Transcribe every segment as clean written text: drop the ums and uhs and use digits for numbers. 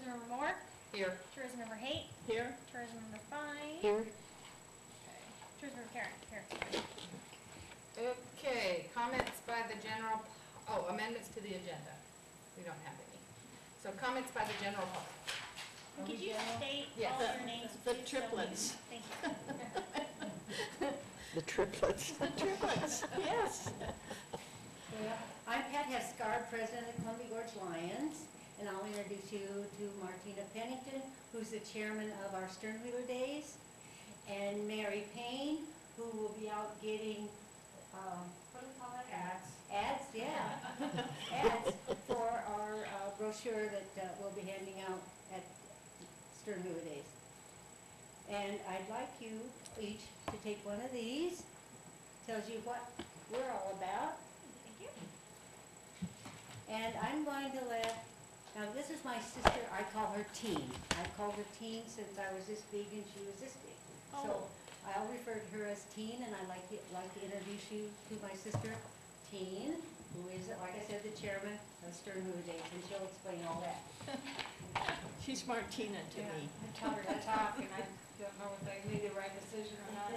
Tourism member Moore? Here. Tourism member Haight? Here. Tourism member Fine? Here. Okay. Tourism member Karen? Here. Okay, comments by the general, amendments to the agenda. We don't have any. So comments by the general public. Could you state Yes. all your names? The please? triplets. Thank you. The triplets. The triplets, yes. Well, I'm Pat Heskard, president of Columbia Gorge Lions, and I'll introduce you to Martina Pennington, who's the chairman of our Sternwheeler Days, and Mary Payne, who will be out getting, what do we call that? Ads. Ads, yeah. Ads for our brochure that we'll be handing out at Sternwheeler Days. And I'd like you each to take one of these. Tells you what we're all about. Thank you. And I'm going to now this is my sister, I call her Teen. I've called her Teen since I was this big and she was this big. So I'll refer to her as Teen, and I'd like to introduce you to my sister, Teen, who is, like I said, the chairman of Sternwheeler Days, and she'll explain all that. She's Martina to me. I tell her to talk, and I don't know if I made the right decision or not.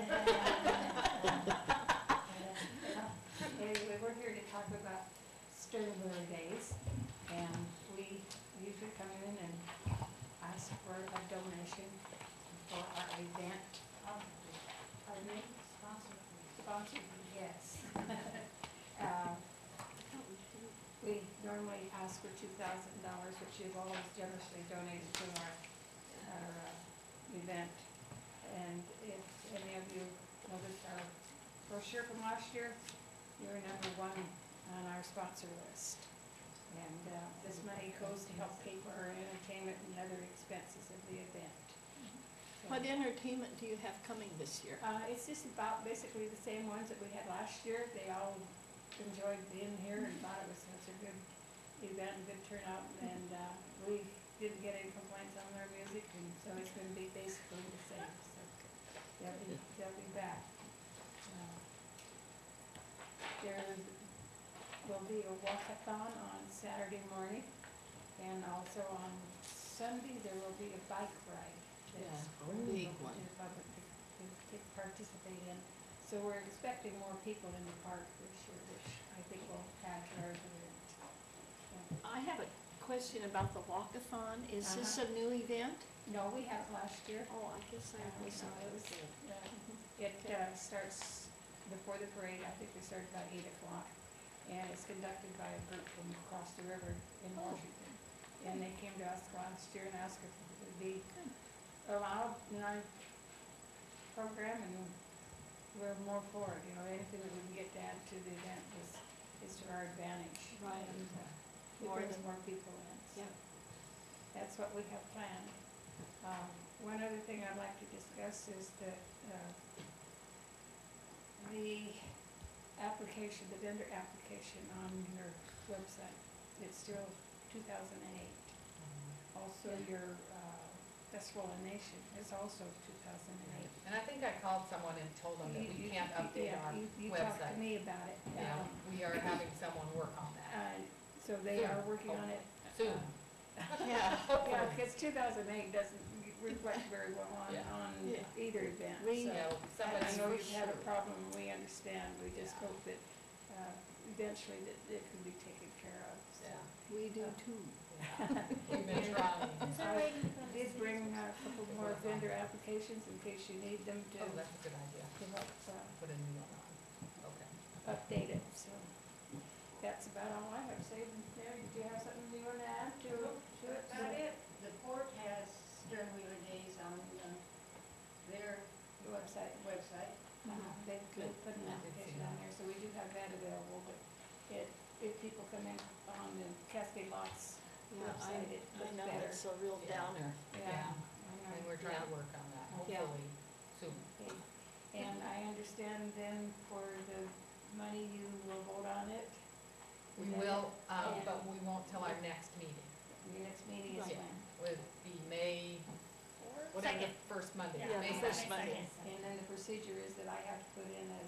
Anyway, we're here to talk about Sternwheeler Days, and we usually come in and ask for a donation for our event. Pardon me? Sponsored, yes. We normally ask for $2,000, which you've always generously donated to our event. And if any of you noticed our brochure from last year, you're #1 on our sponsor list. And this money goes to help pay for our entertainment and other expenses of the event. So, What entertainment do you have coming this year? it's just about basically the same ones that we had last year. They all enjoyed being here and thought it was such a good event and good turnout. And we didn't get any complaints on their music, and so it's going to be basically the same. So they'll be back. There will be a walkathon on Saturday morning, and also on Sunday there will be a bike ride. That's Yeah, a big open one. to the public to participate in. So we're expecting more people in the park this year, which I think will add to our event. I have a question about the walkathon. Is this a new event? No, we had it last year. Oh, I guess I was. It starts before the parade. I think they start about 8 o'clock. And it's conducted by a group from across the river in Washington. And they came to us last year and asked if it would be allowed in our program, and we're more for it. You know, anything that we can get to add to the event is to our advantage. Right. And it More brings than- more people in. So Yeah. that's what we have planned. One other thing I'd like to discuss is that the application, the vendor application on your website, it's still 2008. Also, your Festival of Nation is also 2008. And I think I called someone and told them that we can't update our You talked to website. me about it. Yeah, we are having someone work on that. So they are working on it. Soon. Yeah. Yeah, because 2008 doesn't reflect very well on Yeah. either event. We So know. I know for you've had a sure. problem, we understand. We just hope that eventually that it can be taken care of. So Yeah. We do too. We've been trying. I did bring a couple more vendor applications in case you need them to Oh, that's a good idea. help Put a new one on. Okay. update it. So that's about all I have to say. Mary, do you have something you want to add to it? About it. The port has Sternwheeler Days on their The website. website. They Good. put an application on there, so we do have that available, but if people come in on the Cascade Lots Yeah, website, it I looks know better. it's a real Yeah. downer. Yeah. I And know. we're trying to Yeah. work on that, Yeah. hopefully soon. Okay. And I understand then for the money, you will vote on it. We Is that will, it? but we won't till our next meeting. Your next meeting is Yeah. when? Would be May, whatever, the first Monday. Yeah, May the first 2nd. Monday. And then the procedure is that I have to put in a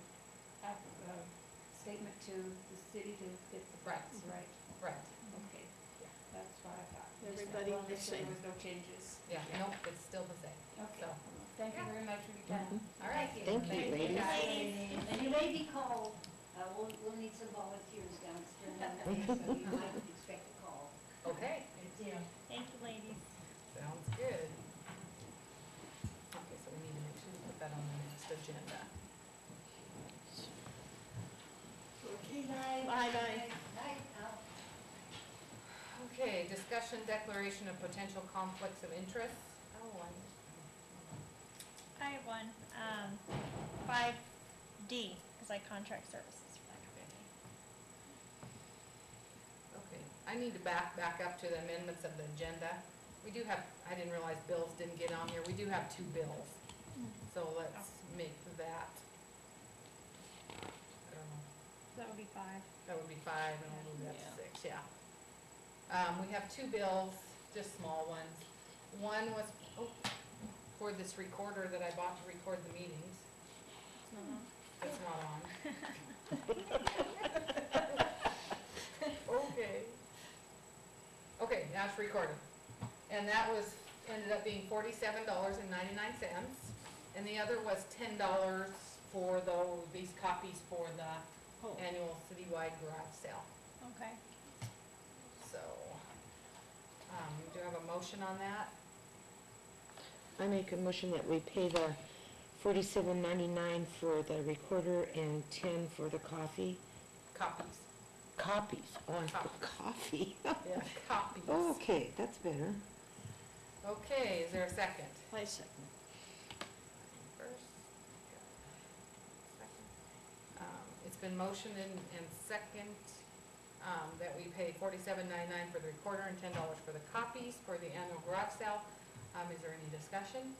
statement to the city to get the Right. price, right? Right. Okay, Yeah. that's what I thought. There's everybody Well, the they said same. there was no changes. Yeah, nope, it's still the same. Okay, So, thank you Yeah. very much for your time. all right. Thank you, ladies. Ladies. And you may be called, we'll need some volunteers downstairs one day, so you might expect a call. Okay, Yeah. Thank you, ladies. sounds good. Okay, so we need to make sure we put that on the next agenda. Okay. Night. Bye-bye. Night, Al. Okay, discussion declaration of potential conflicts of interest. Oh, I have one, 5D, because I contract services for that company. okay. I need to back up to the amendments of the agenda. We do have, I didn't realize bills didn't get on here. We do have 2 bills. So let's make that, I don't know, That would be 5. that would be 5 and we'll move that to Yeah. 6, yeah. We have 2 bills, just small ones. One was, for this recorder that I bought to record the meetings. It's not on. Okay. Okay, now it's recorded. And that ended up being $47.99. And the other was $10 for these copies for the Oh. annual citywide garage sale. Okay. So, do you have a motion on that? I make a motion that we pay the $47.99 for the recorder and 10 for the coffee. Copies. Copies. Oh, I put coffee. Yeah, copies. Okay, that's better. Okay, is there a second? I second. First. Second. It's been motioned and second, that we pay $47.99 for the recorder and $10 for the copies for the annual garage sale. Is there any discussion?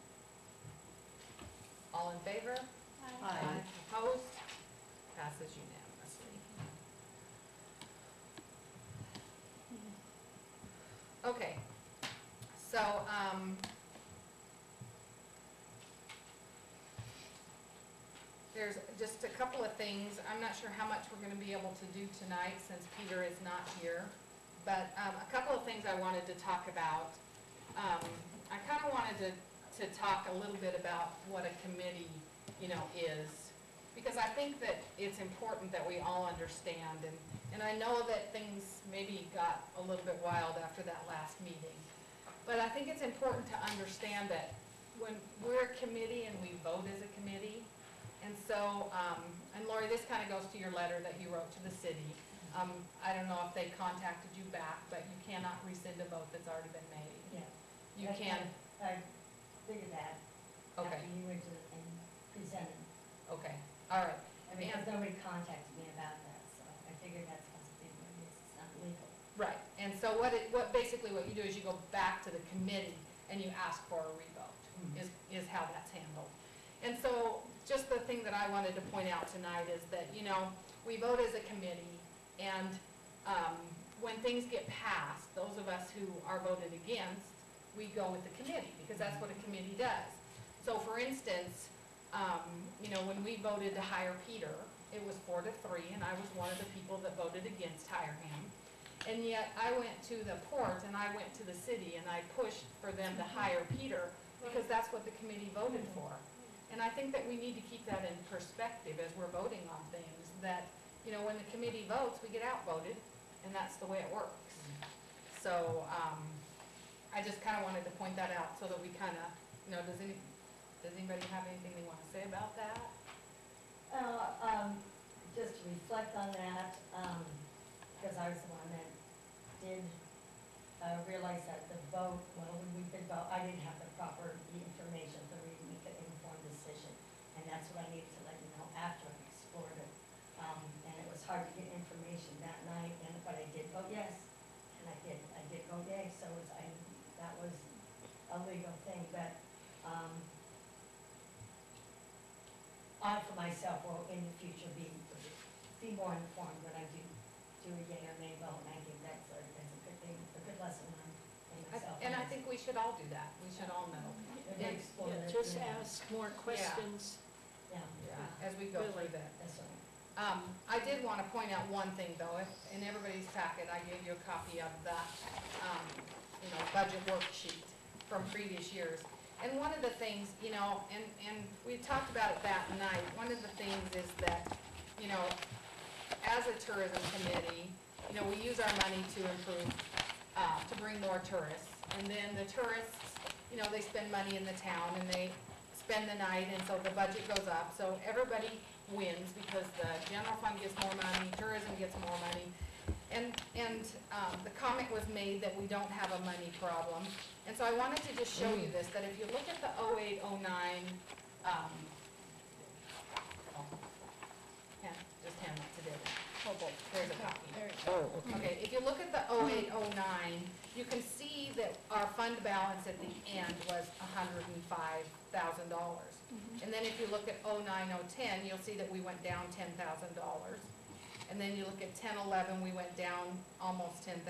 All in favor? Aye. Opposed? Passes unanimously. Okay, so, there's just a couple of things. I'm not sure how much we're gonna be able to do tonight since Peter is not here. But, a couple of things I wanted to talk about. I kinda wanted to talk a little bit about what a committee, is. Because I think that it's important that we all understand, and I know that things maybe got a little bit wild after that last meeting. But I think it's important to understand that when we're a committee and we vote as a committee, and so, and Lori, this kind of goes to your letter that you wrote to the city. I don't know if they contacted you back, but you cannot rescind a vote that's already been made. Yeah. You can, I figured that okay, after you went to and presented. okay, all right. I mean, because nobody contacted me about that, so I figured that's possibly what it is. It's not legal. Right, and so basically what you do is you go back to the committee and you ask for a revote, is how that's handled. And so, just the thing that I wanted to point out tonight is that, we vote as a committee, and, when things get passed, those of us who are voted against, we go with the committee, because that's what a committee does. So for instance, when we voted to hire Peter, it was 4-3, and I was one of the people that voted against hiring him. And yet, I went to the port, and I went to the city, and I pushed for them to hire Peter, because that's what the committee voted for. And I think that we need to keep that in perspective as we're voting on things, that, when the committee votes, we get outvoted, and that's the way it works. So, I just kind of wanted to point that out so that we kind of, does anybody have anything they want to say about that? Just to reflect on that, because I was the one that did realize that the vote, when we did vote, I didn't have the proper information for me to make an informed decision. And that's what I needed to let you know after I explored it. And it was hard to get information that night, but I did vote yes. And I did vote yay, so that was a legal thing, but, I for myself will in the future be more informed when I do a yay or nay vote, and I think that's a good thing, a good lesson on myself. And I think we should all do that. We should all know. Maybe explore Yeah, it, just yeah. ask more questions. Yeah, Yeah, as we go through that. that's right. I did want to point out one thing though, in everybody's packet, I gave you a copy of the, budget worksheet from previous years. And one of the things, and we talked about it that night, one of the things is that, as a tourism committee, we use our money to improve, to bring more tourists. And then the tourists, they spend money in the town and they spend the night, and so the budget goes up. So everybody wins because the general fund gets more money, tourism gets more money. And the comment was made that we don't have a money problem. And so I wanted to just show you this, that if you look at the 08, 09, just hand that to David. There's a copy. Oh, okay. Okay, if you look at the 08, 09, you can see that our fund balance at the end was $105,000. And then if you look at 09, 010, you'll see that we went down $10,000. And then you look at 10, 11, we went down almost $10,000.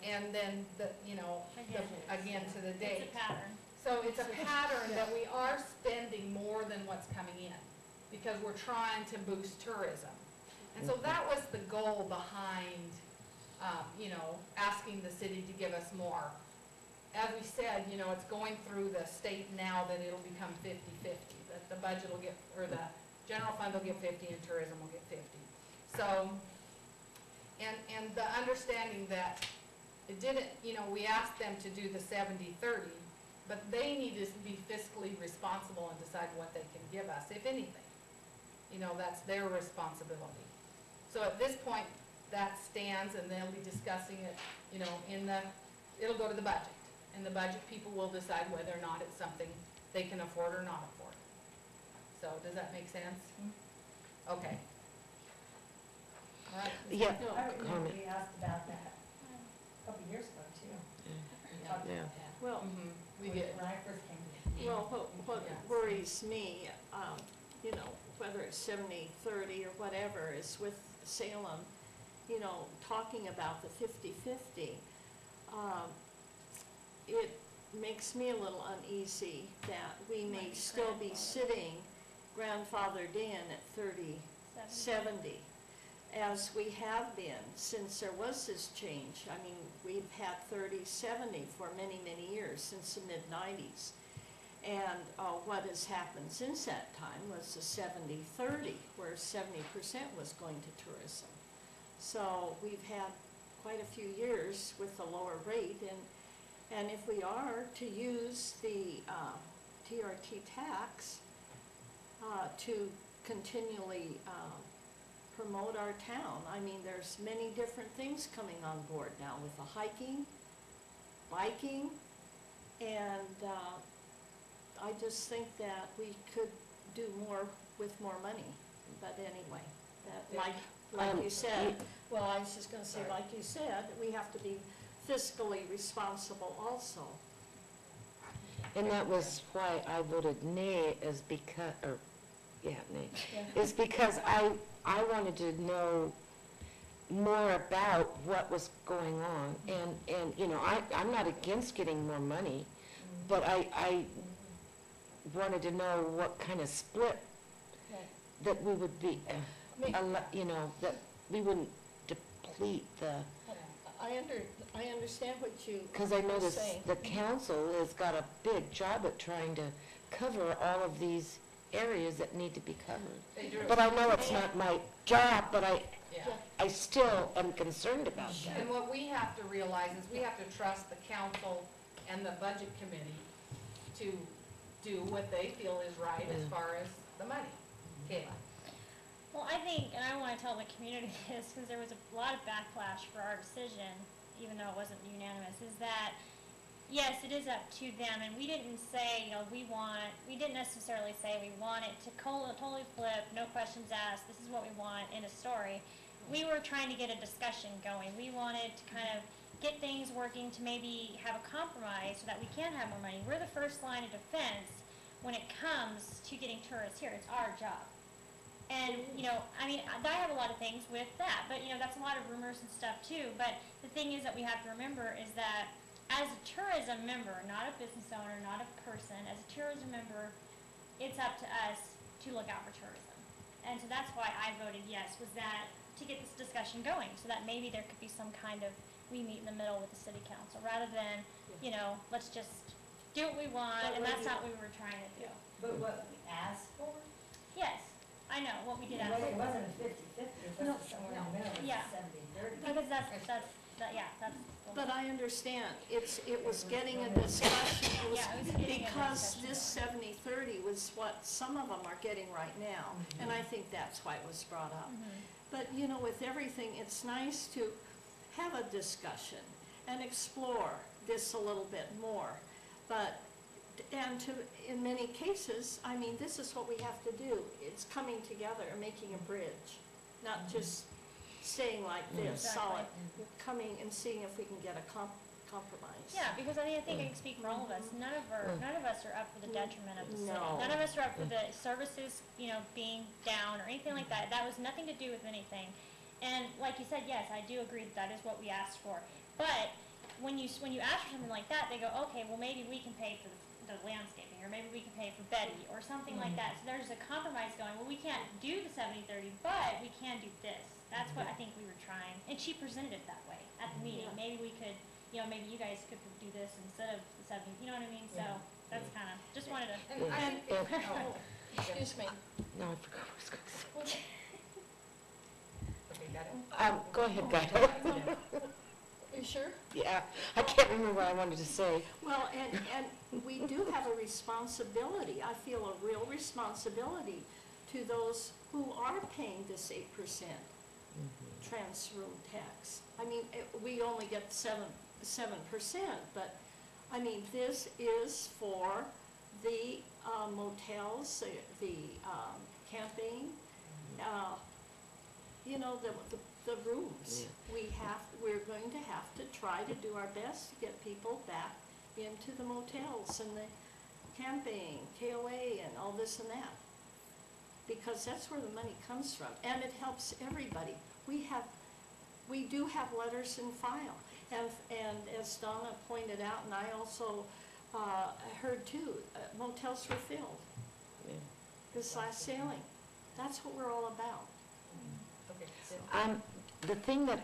And then again to the date. It's a pattern. So it's a pattern that we are spending more than what's coming in because we're trying to boost tourism. And so that was the goal behind, asking the city to give us more. As we said, it's going through the state now that it'll become 50-50, that the budget will get, or the general fund will get 50 and tourism will get 50. So, and the understanding that it didn't, we asked them to do the 70-30, but they need to be fiscally responsible and decide what they can give us, if anything. That's their responsibility. So at this point, that stands, and they'll be discussing it, it'll go to the budget. And the budget people will decide whether or not it's something they can afford or not afford. So does that make sense? Okay. All right. Yeah, I remember comment. we asked about that a couple years ago too. We talked Yeah. about that. Well, We did. When I first came to. well, what worries me, whether it's 70-30 or whatever, is with Salem, talking about the 50-50, it makes me a little uneasy that we may still be sitting grandfathered in at 30-70, as we have been since there was this change. I mean, we've had 30-70 for many, many years, since the mid-90s. And what has happened since that time was the 70-30, where 70% was going to tourism. So we've had quite a few years with the lower rate, and if we are to use the TRT tax to continually promote our town, I mean, there's many different things coming on board now with the hiking, biking, and I just think that we could do more with more money. But anyway, that, like you said, well, I was just gonna say, like you said, we have to be fiscally responsible also. And that was why I voted nay, is because, is because I wanted to know more about what was going on. And I'm not against getting more money, but I wanted to know what kind of split that we would be, that we wouldn't deplete the, I understand what you because I were noticed saying. the council has got a big job at trying to cover all of these areas that need to be covered. They do. But I know it's not my job, but Yeah. I still am concerned about that. And what we have to realize is we have to trust the council and the budget committee to do what they feel is right as far as the money. Kayla? Well, I think, and I want to tell the community this, because there was a lot of backlash for our decision, even though it wasn't unanimous, is that, yes, it is up to them, and we didn't say, we didn't necessarily say we want it to totally flip, no questions asked, this is what we want in a story. We were trying to get a discussion going. We wanted to kind of get things working to maybe have a compromise so that we can have more money. We're the first line of defense when it comes to getting tourists here. It's our job. And, I have a lot of things with that, but, that's a lot of rumors and stuff too. But the thing is that we have to remember is that as a tourism member, not a business owner, not a person, as a tourism member, it's up to us to look out for tourism. And so that's why I voted yes, was that to get this discussion going, so that maybe there could be some kind of, we meet in the middle with the city council, rather than, let's just do what we want, and that's not what we were trying to do. But what we asked for, Yes, I know, what we did it ask for. wasn't a 50-50, it was somewhere in the middle, it was Yeah. 70-30. Because that's. But I understand, it was getting a discussion, it was, Yeah, it was getting a because discussion. this 70-30 was what some of them are getting right now, and I think that's why it was brought up. But, with everything, it's nice to have a discussion and explore this a little bit more. But, in many cases, I mean, this is what we have to do. It's coming together, making a bridge, not just staying like this, solid, coming and seeing if we can get a compromise. Yeah, because I think I can speak for all of us. None of us are up for the detriment of the city. No. None of us are up for the services, being down or anything like that. That was nothing to do with anything. And like you said, yes, I do agree that is what we asked for. But when you ask for something like that, they go, okay, well maybe we can pay for the landscaping, or maybe we can pay for Betty, or something like that. So there's a compromise going, well, we can't do the 70-30, but we can do this. That's what I think we were trying, and she presented it that way at the meeting. Maybe we could, maybe you guys could do this instead of the 70, you know what I mean? So that's kind of, just wanted to. And I think, Excuse me. No, I forgot what I was going to say. okay, got it? Go ahead, Guy. You sure? Yeah, I can't remember what I wanted to say. Well, and we do have a responsibility, I feel a real responsibility to those who are paying this 8% transfer room tax. I mean, we only get 7%, but, I mean, this is for the motels, the camping, the rooms. We're going to have to try to do our best to get people back into the motels and the camping, KOA, and all this and that. Because that's where the money comes from, and it helps everybody. We do have letters in file, and as Donna pointed out, and I also heard too, motels were filled this last sailing. That's what we're all about. Okay. The thing that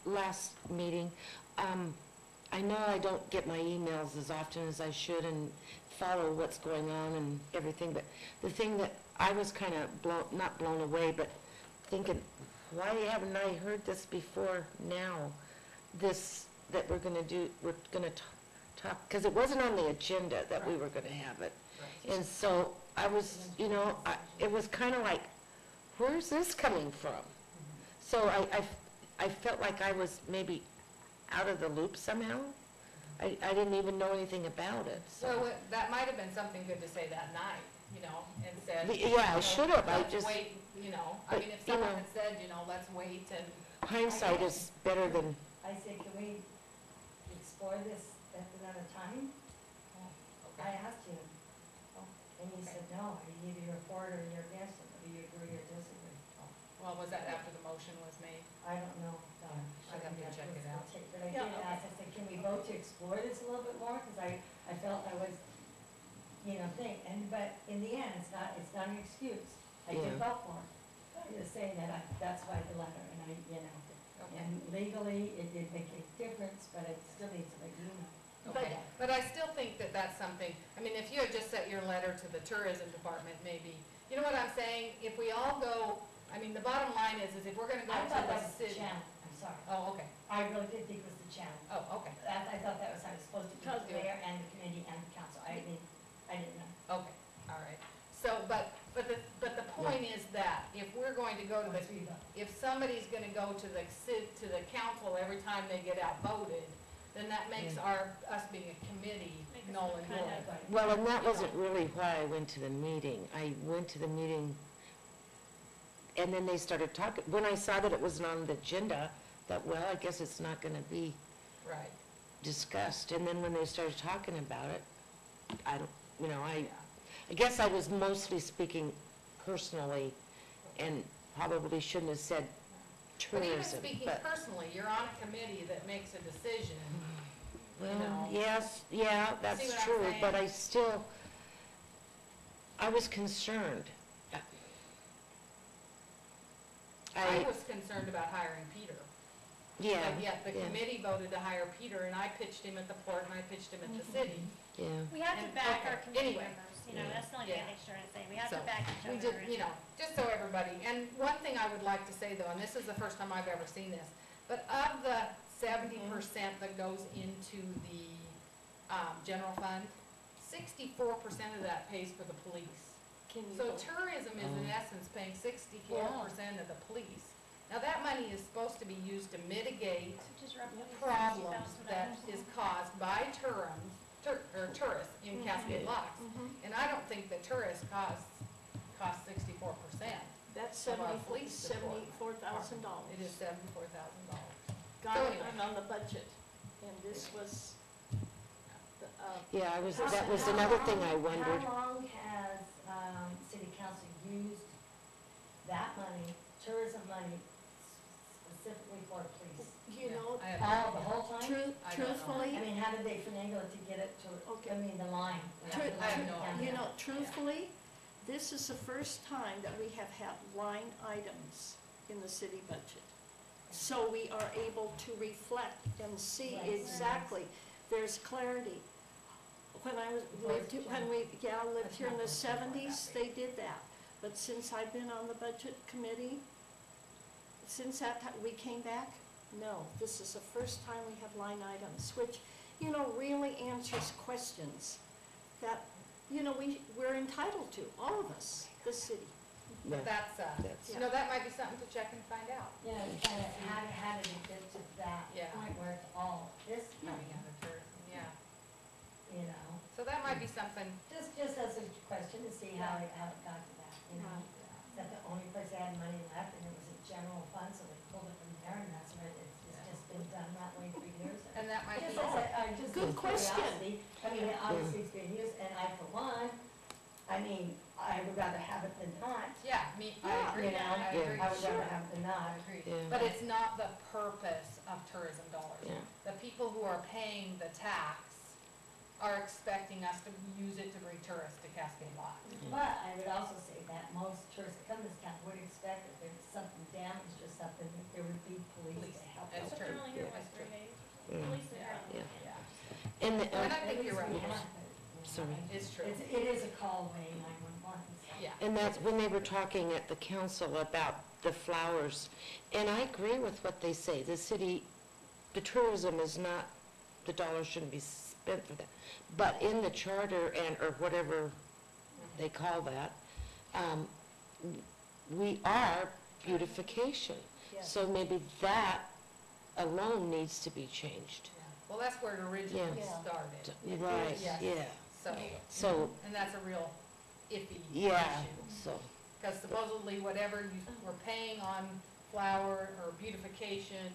last meeting, I know I don't get my emails as often as I should and follow what's going on and everything, but the thing that I was kind of not blown away, but thinking, why haven't I heard this before now? That we're going to talk, because it wasn't on the agenda that we were going to have it. Right. And so I was, it was kind of like, where's this coming from? So I felt like I was maybe out of the loop somehow. I didn't even know anything about it, so. Well, that might have been something good to say that night, and said. Yeah, I should have, I Let's just. wait, I but, mean, if someone you know, had said, let's wait and. Hindsight is better than, I say, can we explore this at another time? I asked you, and you said, no, either you're for it or you're against it, whether you agree or disagree. Well, was that after the motion was made? I don't know, I'd have to check it out. But I did ask, I said, can we vote to explore this a little bit more? Because I felt I was, but in the end, it's not an excuse. I did Yeah. vote for it. I'm just saying that that's why the letter, and and legally, it did make a difference, but it still needs to let you know. Okay, but I still think that that's something, I mean, if you had just sent your letter to the tourism department, maybe, you know what I'm saying? If we all go, I mean, the bottom line is if we're gonna go I to thought the that was the city. channel, I'm sorry. Oh, okay, I really did think it was the channel. oh, okay, I thought that was how it was supposed to be, the mayor and the committee and the council. I didn't know. okay, all right. So, but the point is that if we're going to go to the, if somebody's gonna go to the council every time they get outvoted, then that makes us being a committee null and void. well, and that wasn't really why I went to the meeting. I went to the meeting, and then they started talking, when I saw that it wasn't on the agenda, that, well, I guess it's not gonna be Right. discussed. And then when they started talking about it, I guess I was mostly speaking personally and probably shouldn't have said But even tourism, speaking but, personally, you're on a committee that makes a decision. well, yes, yeah, that's See what I'm true, but saying? I was concerned. I was concerned about hiring Peter. Yeah, But yet the yeah. committee voted to hire Peter, and I pitched him at the port, and I pitched him at the city. Yeah. We have to And- back okay, our committee anyway. members, you know, Yeah. that's the only thing Yeah. they're trying to say, we have So, to back each We other. just, and- you know, just so everybody, and one thing I would like to say though, and this is the first time I've ever seen this, but of the 70% that goes into the, general fund, 64% of that pays for the police. Can you So go- tourism is in essence paying 64% of the police. Now, that money is supposed to be used to mitigate Which is roughly problems $60,000. that is caused by tourists in Cascade Locks. Mhm. And I don't think that tourists cost 64%. That's of our police $74,000. It is $74,000. Got So it anyway. on the budget, and this was, Yeah, that was another thing I wondered. How long has, city council used that money, tourism money, specifically for police? you Yeah, know, I have no All, the whole time? I don't know. truthfully, I mean, how did they finagle it to get it to, Okay. I mean, the line? Tru- I have no idea. you know, truthfully, this is the first time that we have had line items in the city budget. So we are able to reflect and see Right. exactly, there's clarity. When I was, lived That's here in not the going to 70s, they did that. But since I've been on the budget committee, since that time, we came back, no, this is the first time we have line items, which, you know, really answers questions that, you know, we're entitled to, all of us, the city. Yeah. But that's, That's- you know, that might be something to check and find out. Yeah, it's kind of, how did it get to that Yeah. point where it's all this Coming money, out of tourism, yeah. you know? So that might be something, Just as a question to see how it got to that, you know? Is that the only place they had money left, and it was a general fund, so they pulled it from there, and that's where it's just been done that way for years. and that might be. Just just Good as question. curiosity, I mean, obviously it's being used, and I, for one, I mean, I would rather have it than not. Yeah, I Yeah. agree, You know, I Yeah. agree. I would rather Sure. have it than not. I agree. Yeah. But it's not the purpose of tourism dollars. Yeah. The people who are paying the tax are expecting us to use it to bring tourists to Cascade Lodge. But I would also say that most tourists that come to this town would expect if there was something damaged or something, that there would be police to help. That's But true. they're only here, That's what, 3 true. days? Yeah. Police are here on the Yeah. weekend. Yeah, And, and I think At you're least we right. have it, you know. Sorry. It's true. It is a call away 911, so. Yeah. and that's when they were talking at the council about the flowers. And I agree with what they say. The city, the tourism is not, the dollars shouldn't be spent for that. But in the charter or whatever they call that, we are beautification. Yes. So maybe that alone needs to be changed. Yeah. Well, that's where it originally Yeah. started. Right, Yes. yeah. So, So, and that's a real iffy yeah, issue. so, Because supposedly whatever you were paying on flower or beautification,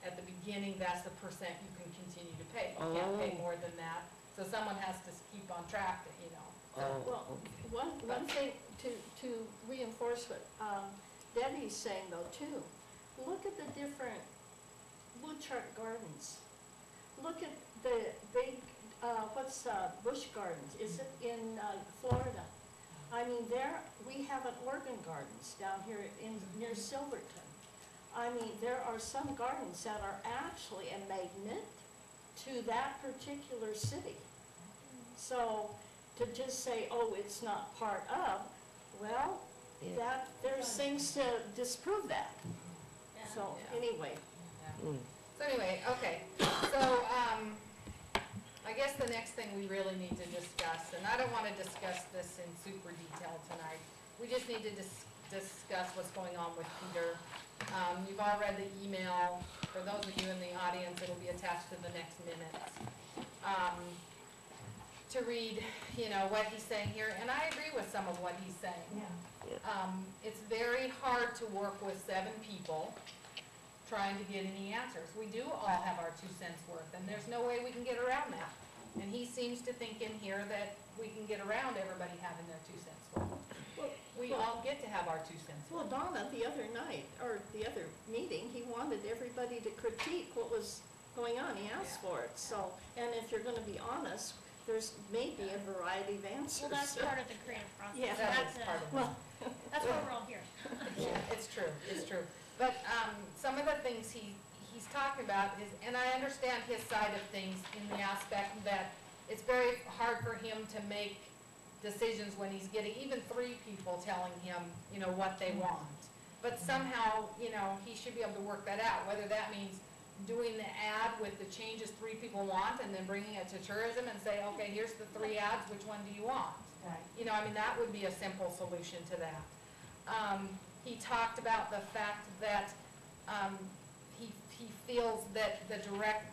at the beginning, that's the percent you can continue to pay. You can't pay Oh. more than that. So someone has to keep on track, you know. oh, Well, okay. one thing to reinforce what Debbie's saying though too, look at the different woodchuck gardens. Look at the big, Busch Gardens, is it in Florida? I mean, we have an Oregon Gardens down here near Silverton. I mean, there are some gardens that are actually a magnet to that particular city. So to just say, oh, it's not part of, well, Yeah. there's things to disprove that. So Yeah. anyway, Yeah. Mm. So anyway, okay, so, I guess the next thing we really need to discuss, and I don't wanna discuss this in super detail tonight, we just need to discuss what's going on with Peter. You've all read the email, for those of you in the audience, it'll be attached to the next minutes. To read, you know, what he's saying here, and I agree with some of what he's saying. Yeah. It's very hard to work with 7 people trying to get any answers. We do all have our 2 cents worth, and there's no way we can get around that. And he seems to think in here that we can get around everybody having their 2 cents worth. well, We all get to have our 2 cents well, worth. Donna, the other night, or the other meeting, he wanted everybody to critique what was going on. He asked Yeah. for it, so, and if you're gonna be honest, there's maybe a variety of answers. Well, that's part of the creative process. Yeah. That That's is part of it. Well, That's why we're all here. Yeah, it's true, it's true. But, some of the things he's talking about is, and I understand his side of things in the aspect that it's very hard for him to make decisions when he's getting even 3 people telling him, you know, what they want. But somehow, you know, he should be able to work that out, whether that means doing the ad with the changes 3 people want and then bringing it to tourism and say, okay, here's the 3 ads, which one do you want? Right. You know, I mean, that would be a simple solution to that. He talked about the fact that he feels that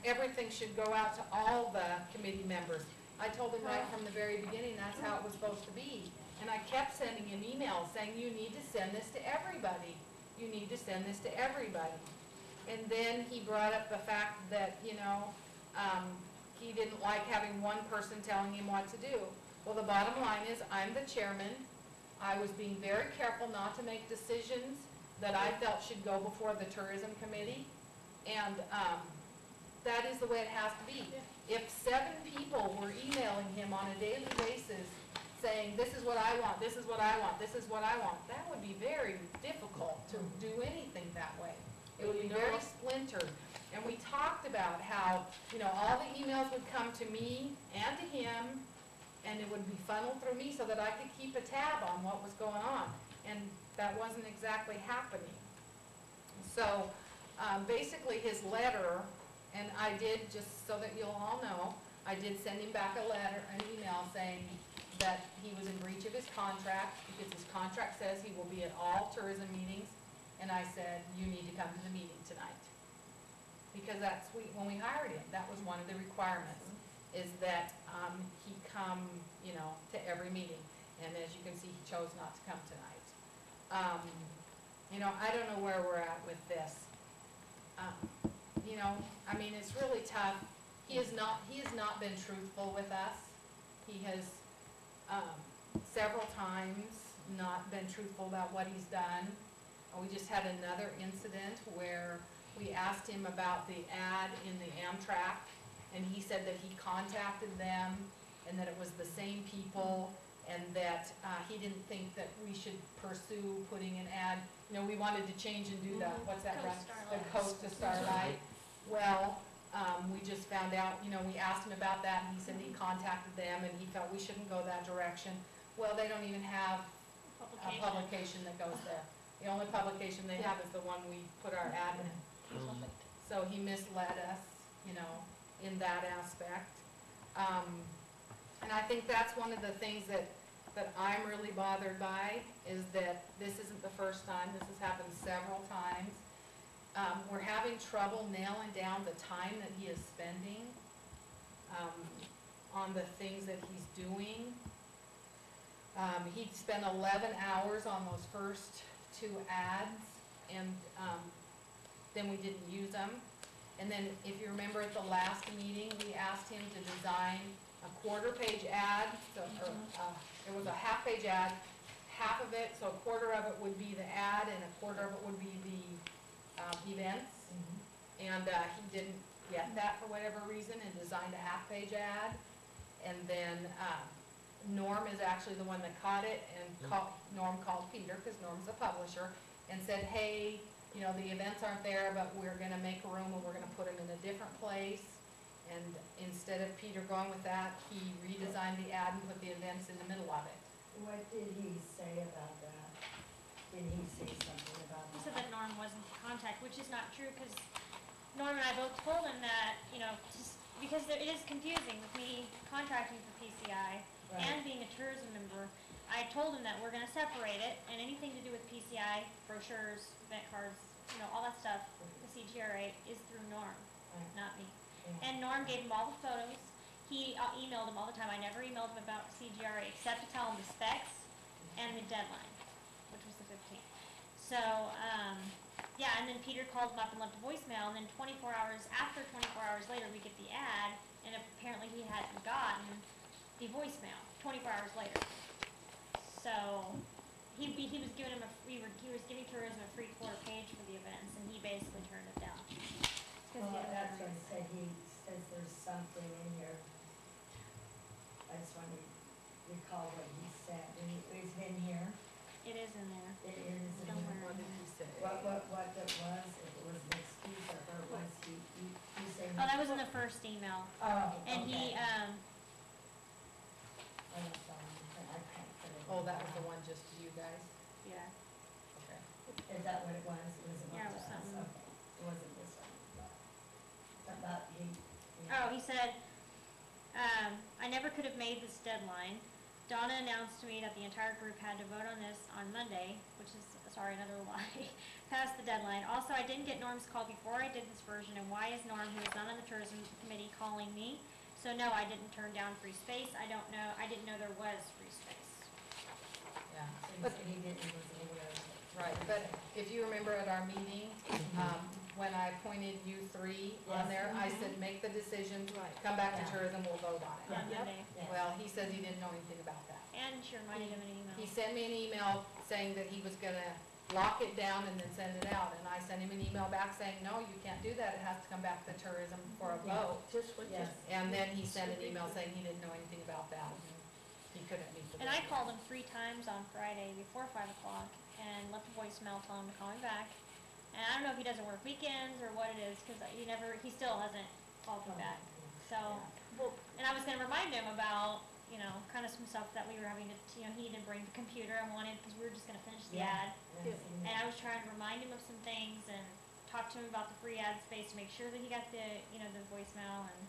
everything should go out to all the committee members. I told him right from the very beginning, that's how it was supposed to be. And I kept sending him emails saying, you need to send this to everybody. You need to send this to everybody. And then he brought up the fact that, you know, he didn't like having one person telling him what to do. Well, the bottom line is, I'm the chairman. I was being very careful not to make decisions that I felt should go before the tourism committee. And that is the way it has to be. If 7 people were emailing him on a daily basis saying, this is what I want, this is what I want, this is what I want, that would be very difficult to do anything that way. It would be very splintered. And we talked about how, you know, all the emails would come to me and to him, and it would be funneled through me so that I could keep a tab on what was going on. And that wasn't exactly happening. So basically his letter, and I did, just so that you'll all know, I did send him back an email saying that he was in breach of his contract because his contract says he will be at all tourism meetings. And I said, you need to come to the meeting tonight. Because when we hired him, that was one of the requirements, is that he come, you know, to every meeting. And as you can see, he chose not to come tonight. You know, I don't know where we're at with this. You know, I mean, it's really tough. He has not been truthful with us. He has several times not been truthful about what he's done. We just had another incident where we asked him about the ad in the Amtrak, and he said that he contacted them and that it was the same people, and that he didn't think that we should pursue putting an ad. You know, we wanted to change and do the, what's that run? The Coast to Starlight. Well, we just found out, you know, we asked him about that, and he said he contacted them, and he felt we shouldn't go that direction. Well, they don't even have a publication that goes there. The only publication they have is the one we put our ad in. So he misled us, you know, in that aspect. And I think that's one of the things that I'm really bothered by, is that this isn't the first time. This has happened several times. We're having trouble nailing down the time that he is spending on the things that he's doing. He spent 11 hours on those first 2 ads, and then we didn't use them. And then, if you remember at the last meeting, we asked him to design a 1/4-page ad. So, it was a 1/2-page ad, half of it, so 1/4 of it would be the ad, and 1/4 of it would be the events. And he didn't get that for whatever reason, and designed a 1/2-page ad. And then Norm is actually the one that caught it, and Norm called Peter, because Norm's the publisher, and said, hey, you know, the events aren't there, but we're gonna make a room and we're gonna put them in a different place. And instead of Peter going with that, he redesigned the ad and put the events in the middle of it. What did he say about that? Did he say something about He that? said that Norm wasn't in contact, which is not true, because Norm and I both told him that, you know, because it is confusing with me contracting for PCI and being a tourism member. I told him that we're gonna separate it, and anything to do with PCI, brochures, event cards, you know, all that stuff, the CGRA, is through Norm, not me. Yeah. And Norm gave him all the photos. He emailed him all the time. I never emailed him about CGRA, except to tell him the specs and the deadline, which was the 15th. So, yeah, and then Peter called him up and left a voicemail, and then 24 hours later, we get the ad, and apparently he hadn't gotten the voicemail 24 hours later. So he was giving him he was giving tourism a free 1/4 page for the events, and he basically turned it down. Well, that's what I said, he says there's something in here. I just want to recall what he said, and he's been here. It is in there. It is. Somewhere. What did he say? What it was, if it was an excuse, or if it was, you say. Oh, that was in the first email. Oh, And he, okay. I don't know, I can't put it. Oh, that was the one just to you guys? yeah. Okay. Is that what it was? It was Yeah, it about was us, something. okay. It wasn't this one. About he. Oh, he said, I never could have made this deadline. Donna announced to me that the entire group had to vote on this on Monday, which is, sorry, another lie, past the deadline. Also, I didn't get Norm's call before I did this version, and why is Norm, who is not on the tourism committee, calling me? So no, I didn't turn down free space. I didn't know there was free space. Yeah. But he didn't, he wasn't aware of it. Right, but if you remember at our meeting, when I appointed you three on Yes. there, I said, make the decisions, Right. come back to Yeah. tourism, we'll vote on it. On Yep. Monday. Yes. Well, he says he didn't know anything about that. And she reminded him in an email. He sent me an email saying that he was gonna lock it down and then send it out, and I sent him an email back saying, no, you can't do that, it has to come back to tourism for a Yeah. vote. Just what Yes. And then he sent an email saying he didn't know anything about that, he couldn't meet the And I deadline. called him 3 times on Friday before 5 o'clock and left a voicemail telling him to call me back. And I don't know if he doesn't work weekends or what it is, because he still hasn't called me back. So, Well, and I was gonna remind him about, kind of some stuff that we were having to, he needed to bring the computer I wanted, because we were just gonna finish the Yeah. ad. Yes, And I was trying to remind him of some things and talk to him about the free ad space to make sure that he got the, the voicemail and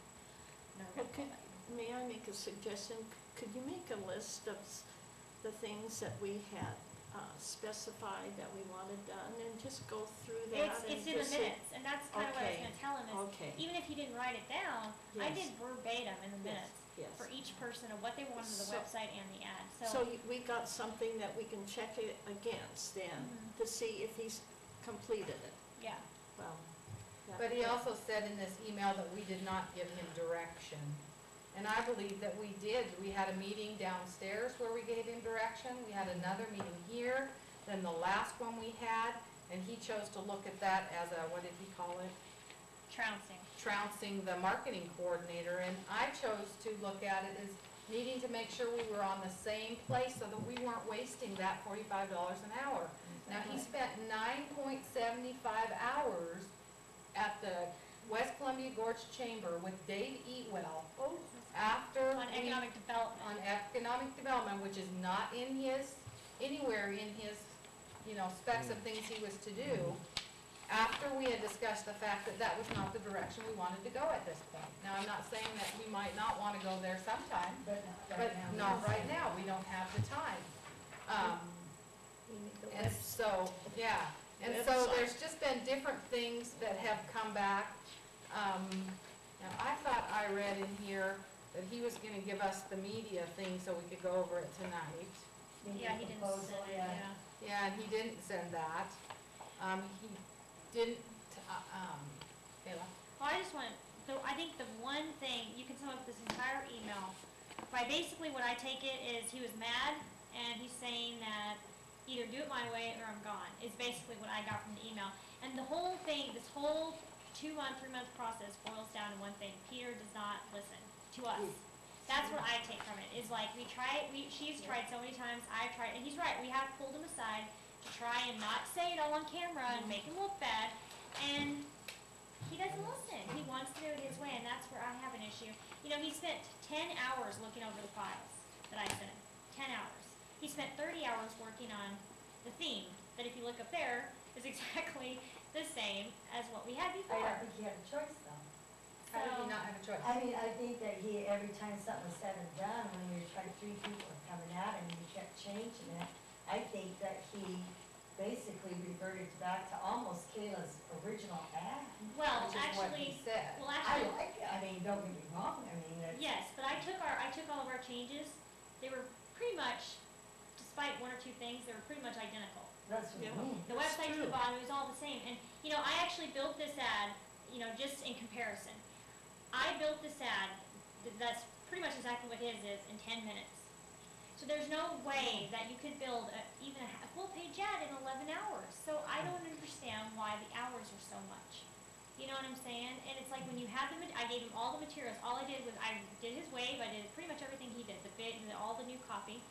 never got Okay. called back. may I make a suggestion? Could you make a list of the things that we had specified that we wanted done, and just go through that? It's and in the just see- minutes, and that's kind of what I was Okay. gonna tell him is, Okay, even if he didn't write it down, I Yes. did verbatim in the Yes, minutes yes. for each person of what they wanted on the So- website and the ad, So we got something that we can check it against then, Mhm. to see if he's completed it. yeah. Well. that- But he also said in this email that we did not give him direction. And I believe that we did. We had a meeting downstairs where we gave him direction. We had another meeting here, then the last one we had, and he chose to look at that as a, what did he call it? Trouncing. Trouncing the marketing coordinator. And I chose to look at it as needing to make sure we were on the same place so that we weren't wasting that $45 an hour. Now, he spent 9.75 hours at the West Columbia Gorge Chamber with Dave Eatwell after On we, economic development. on economic development, which is not in his, anywhere in his, specs of things he was to do, after we had discussed the fact that that was not the direction we wanted to go at this point. Now, I'm not saying that we might not want to go there sometime, But but not right now, we don't have the time. We need the And webs- so, yeah, and so Website. there's just been different things that have come back. Now, I thought I read in here that he was gonna give us the media thing so we could go over it tonight. Yeah, he didn't Proposal, send it, yeah. yeah. Yeah, and he didn't send that. He didn't, Kayla? Well, I think the one thing, you can sum up this entire email, by basically what I take it is he was mad, and he's saying that either do it my way or I'm gone, is basically what I got from the email. And the whole thing, this whole 2-month, 3-month process boils down to one thing: Peter does not listen to us. That's what I take from it, is like, she's tried so many times, I've tried, and he's right, we have pulled him aside to try and not say it all on camera and make him look bad, and he doesn't listen. He wants to do it his way, and that's where I have an issue. He spent 10 hours looking over the files that I sent him, 10 hours. He spent 30 hours working on the theme, that if you look up there, is exactly the same as what we had I before. don't think he had a choice though. How did he So- not have a choice? I mean, I think that every time something was said and done, when you're trying, 3 people were coming at him, and he kept changing it, I think that he basically reverted back to almost Kayla's original ad. Well, Which is what he actually, said. I like it, I mean, don't get me wrong, I mean, it's. yes, but I took all of our changes. They were pretty much, despite 1 or 2 things, they were pretty much identical. That's what I Yeah. mean. The That's website to true. the bottom, it was all the same. And, I actually built this ad, just in comparison. I built this ad, that's pretty much exactly what his is, in 10 minutes. So there's no way that you could build even a full-page ad in 11 hours. So I don't understand why the hours are so much. You know what I'm saying? And it's like when you have I gave him all the materials. All I did was I did his wave, I did pretty much everything he did, all the new copy.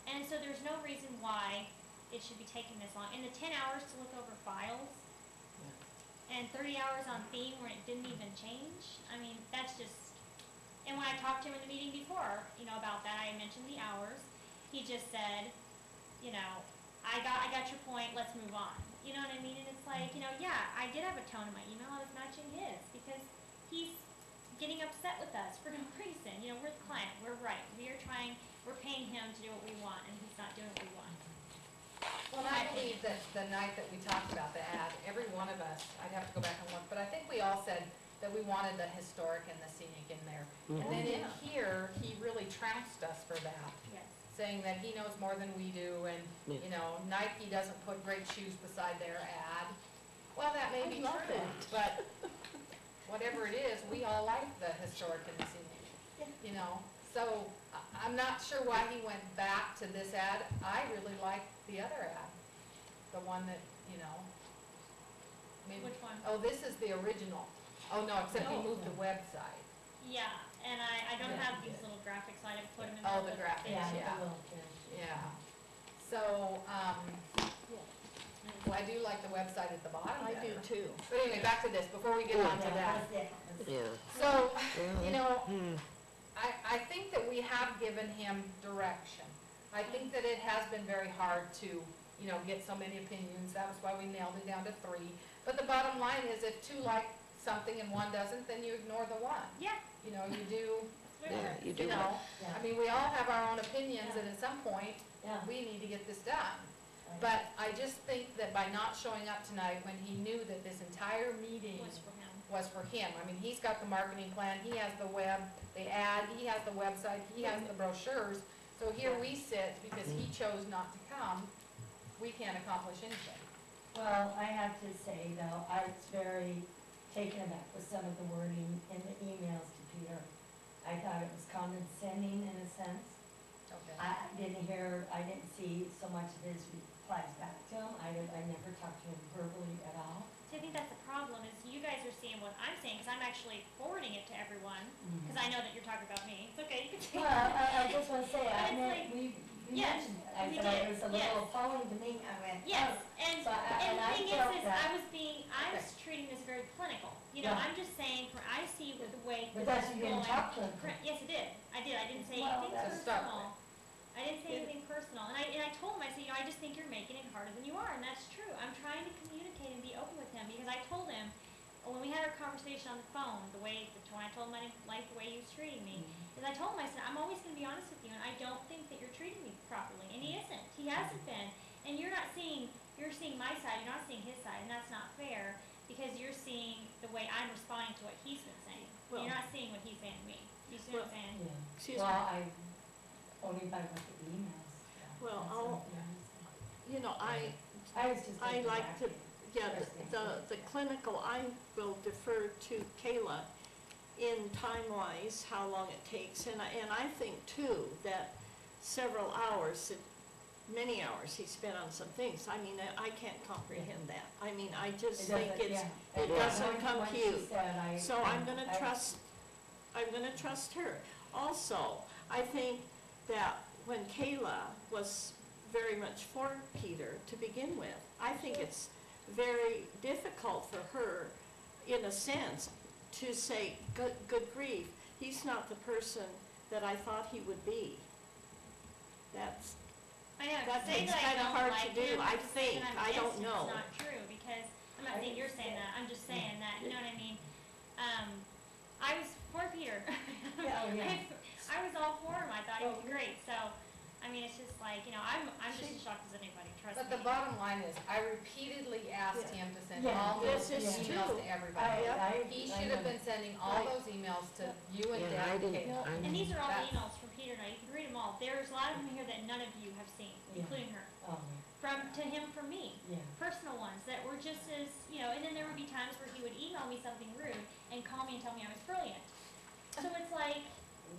And so there's no reason why it should be taking this long. And the 10 hours to look over files, and 30 hours on theme where it didn't even change, I mean, that's just, and when I talked to him in the meeting before, about that, I mentioned the hours, he just said, I got your point, let's move on. You know what I mean? And it's like, yeah, I did have a tone in my email, I was matching his, because he's getting upset with us for no reason. We're the client, we're right, we're paying him to do what we want, and he's not doing what we want. Well, and I believe that the night that we talked about the ad, every one of us, I'd have to go back and look, but I think we all said that we wanted the historic and the scenic in there. And then in here, he really trounced us for that, Yes. saying that he knows more than we do, and, Nike doesn't put great shoes beside their ad. Well, that may be I love true, it. but whatever it is, we all like the historic and the scenic, So I'm not sure why he went back to this ad. I really like the other ad, the one that, maybe. Which one? Oh, this is the original. Oh, no, except he No. moved the website. Yeah, and I don't Yeah, have he these did. little graphics, so I didn't put them in Oh, the the graphics, Yeah, yeah. the little kid. Yeah. So, well, I do like the website at the bottom I do better. too. But anyway, back to this, before we get on to that. Yeah. So, I think that we have given him direction. I think that it has been very hard to, get so many opinions. That was why we nailed it down to 3. But the bottom line is if 2 like something and 1 doesn't, then you ignore the 1. Yeah. You do, That's Yeah, weird. you do. Yeah. I mean, we all have our own opinions, and at some point, Yeah. we need to get this done. But I just think that by not showing up tonight, when he knew that this entire meeting Was for him. was for him, I mean, he's got the marketing plan, he has the web, the ad, he has the website, he has the brochures. So here we sit, because he chose not to come, we can't accomplish anything. Well, I have to say though, I was very taken aback with some of the wording in the emails to Peter. I thought it was condescending in a sense. Okay. I didn't see so much of his replies back to him. I never talked to him verbally at all. So I think that's the problem, is you guys are seeing what I'm saying, because I'm actually forwarding it to everyone, because I know that you're talking about me. It's okay, you can say Well, that. I just want to say, But I it's meant, like- we Yes, mentioned it. I we said did, it was a yes. little appalling to me. I went, Yes, oh. and So I the thing felt is that. I was treating this very clinical. Yeah. I'm just saying, I see the way But this that's, is you didn't going. talk to him. Yes, I did. I didn't say Well, anything that's- To start personal. I didn't say anything personal. And I told him, I said, I just think you're making it harder than you are, and that's true. I'm trying to communicate and be open with him, because I told him, when we had our conversation on the phone, when I told him I didn't like the way he was treating me, is I told him, I said, I'm always gonna be honest with you, and I don't think that you're treating me properly, and he isn't. He hasn't been. And you're seeing my side, you're not seeing his side, and that's not fair, because you're seeing the way I'm responding to what he's been saying. Well- You're not seeing what he's saying to me. You see what I'm saying? Yeah. Excuse Well, me. I, only by what the emails. Yeah, Well, that's I'll- what- I I was just I taken like aback. to, yeah, First the clinical, I will defer to Kayla in time-wise, how long it takes. And I think too, that several hours, many hours he spent on some things. I mean, I can't comprehend that. I mean, I just It think doesn't- it's, yeah. it Yeah. doesn't Once- once she compute. said, So I'm gonna I- trust her. Also, I think that when Kayla was very much for Peter to begin with, I think it's very difficult for her, in a sense, to say, good grief, he's not the person that I thought he would be. That's, I know, That to say takes that I kinda don't hard to like do, him, I to say think. that I'm I don't against him know. is not true, because, I'm not saying you're saying that, I'm just saying that, you know what I mean? I was for Peter. Yeah, oh, yeah. I was all for him, I thought he was great, so, I mean, it's just like, I'm just as shocked as anybody, trust me. But the bottom line is, I repeatedly asked him to send Yeah. all those This is emails true. to everybody. He should have know. been sending all those emails to you and Yeah, Deb I and didn't, Kayla. And these are all the That's- emails from Peter and I, you can read them all, there's a lot of them here that none of you have seen, Yeah. including her. Oh, To him from me. yeah. Personal ones that were just as, and then there would be times where he would email me something rude and call me and tell me I was brilliant. So it's like,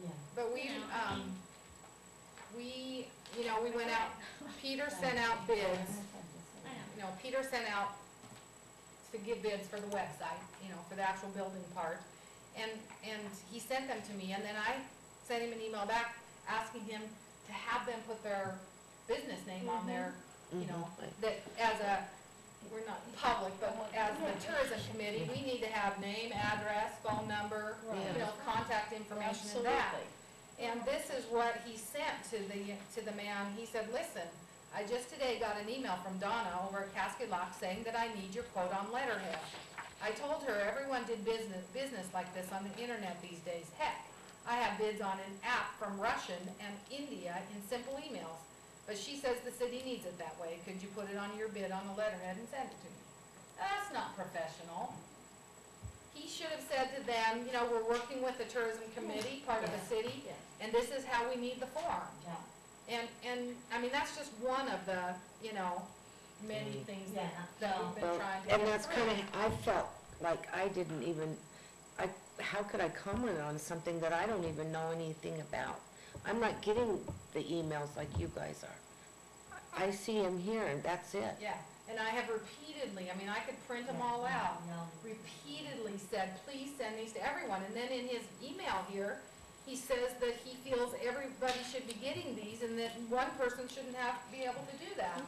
Yeah. But we, You know, I mean- we went out, Peter sent out bids. I know. Peter sent out to give bids for the website, for the actual building part. And he sent them to me, and then I sent him an email back asking him to have them put their business name on there you know, Right. that as a, we're not public, but as the tourism committee, we need to have name, address, phone number, you know, contact information and that. Absolutely. And this is what he sent to the man. He said, listen, I just today got an email from Donna over at Cascade Lock saying that I need your quote on letterhead. I told her everyone did business like this on the internet these days. Heck, I have bids on an app from Russian and India in simple emails. But she says the city needs it that way. Could you put it on your bid on the letterhead and send it to me? That's not professional. He should have said to them, you know, we're working with the tourism committee, part of the city, Yeah. and this is how we need the form. Yeah. And, I mean, that's just one of the, you know, many things that we've been Well, trying to and get that's through. kind of, I felt like I didn't even, how could I comment on something that I don't even know anything about? I'm not getting the emails like you guys are. I see them here and that's it. Yeah, and I have repeatedly, I mean, I could print them all out, repeatedly said, please send these to everyone. And then in his email here, he says that he feels everybody should be getting these and that one person shouldn't have to be able to do that.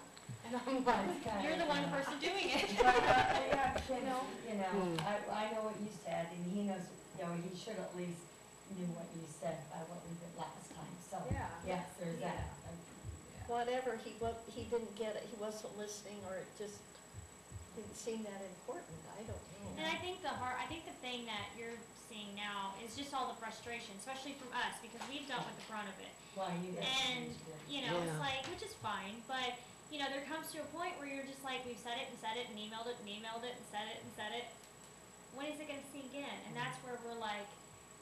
And I'm like, You're the one person doing it. But, yeah, kids, you know, Hmm. I know what you said, and he knows, you know, he should at least knew what you said by what we did last time, so, Yeah. yes, there's that. Whatever, he didn't get it, he wasn't listening, or it just didn't seem that important, I don't And know. I think I think the thing that you're seeing now is just all the frustration, especially from us, because we've dealt with the brunt of it. Well, you guys And, changed it. you know, it's Yeah. like, which is fine, but, you know, there comes to a point where you're just like, we've said it and said it and emailed it and emailed it and said it and said it. When is it gonna sink in? And that's where we're like,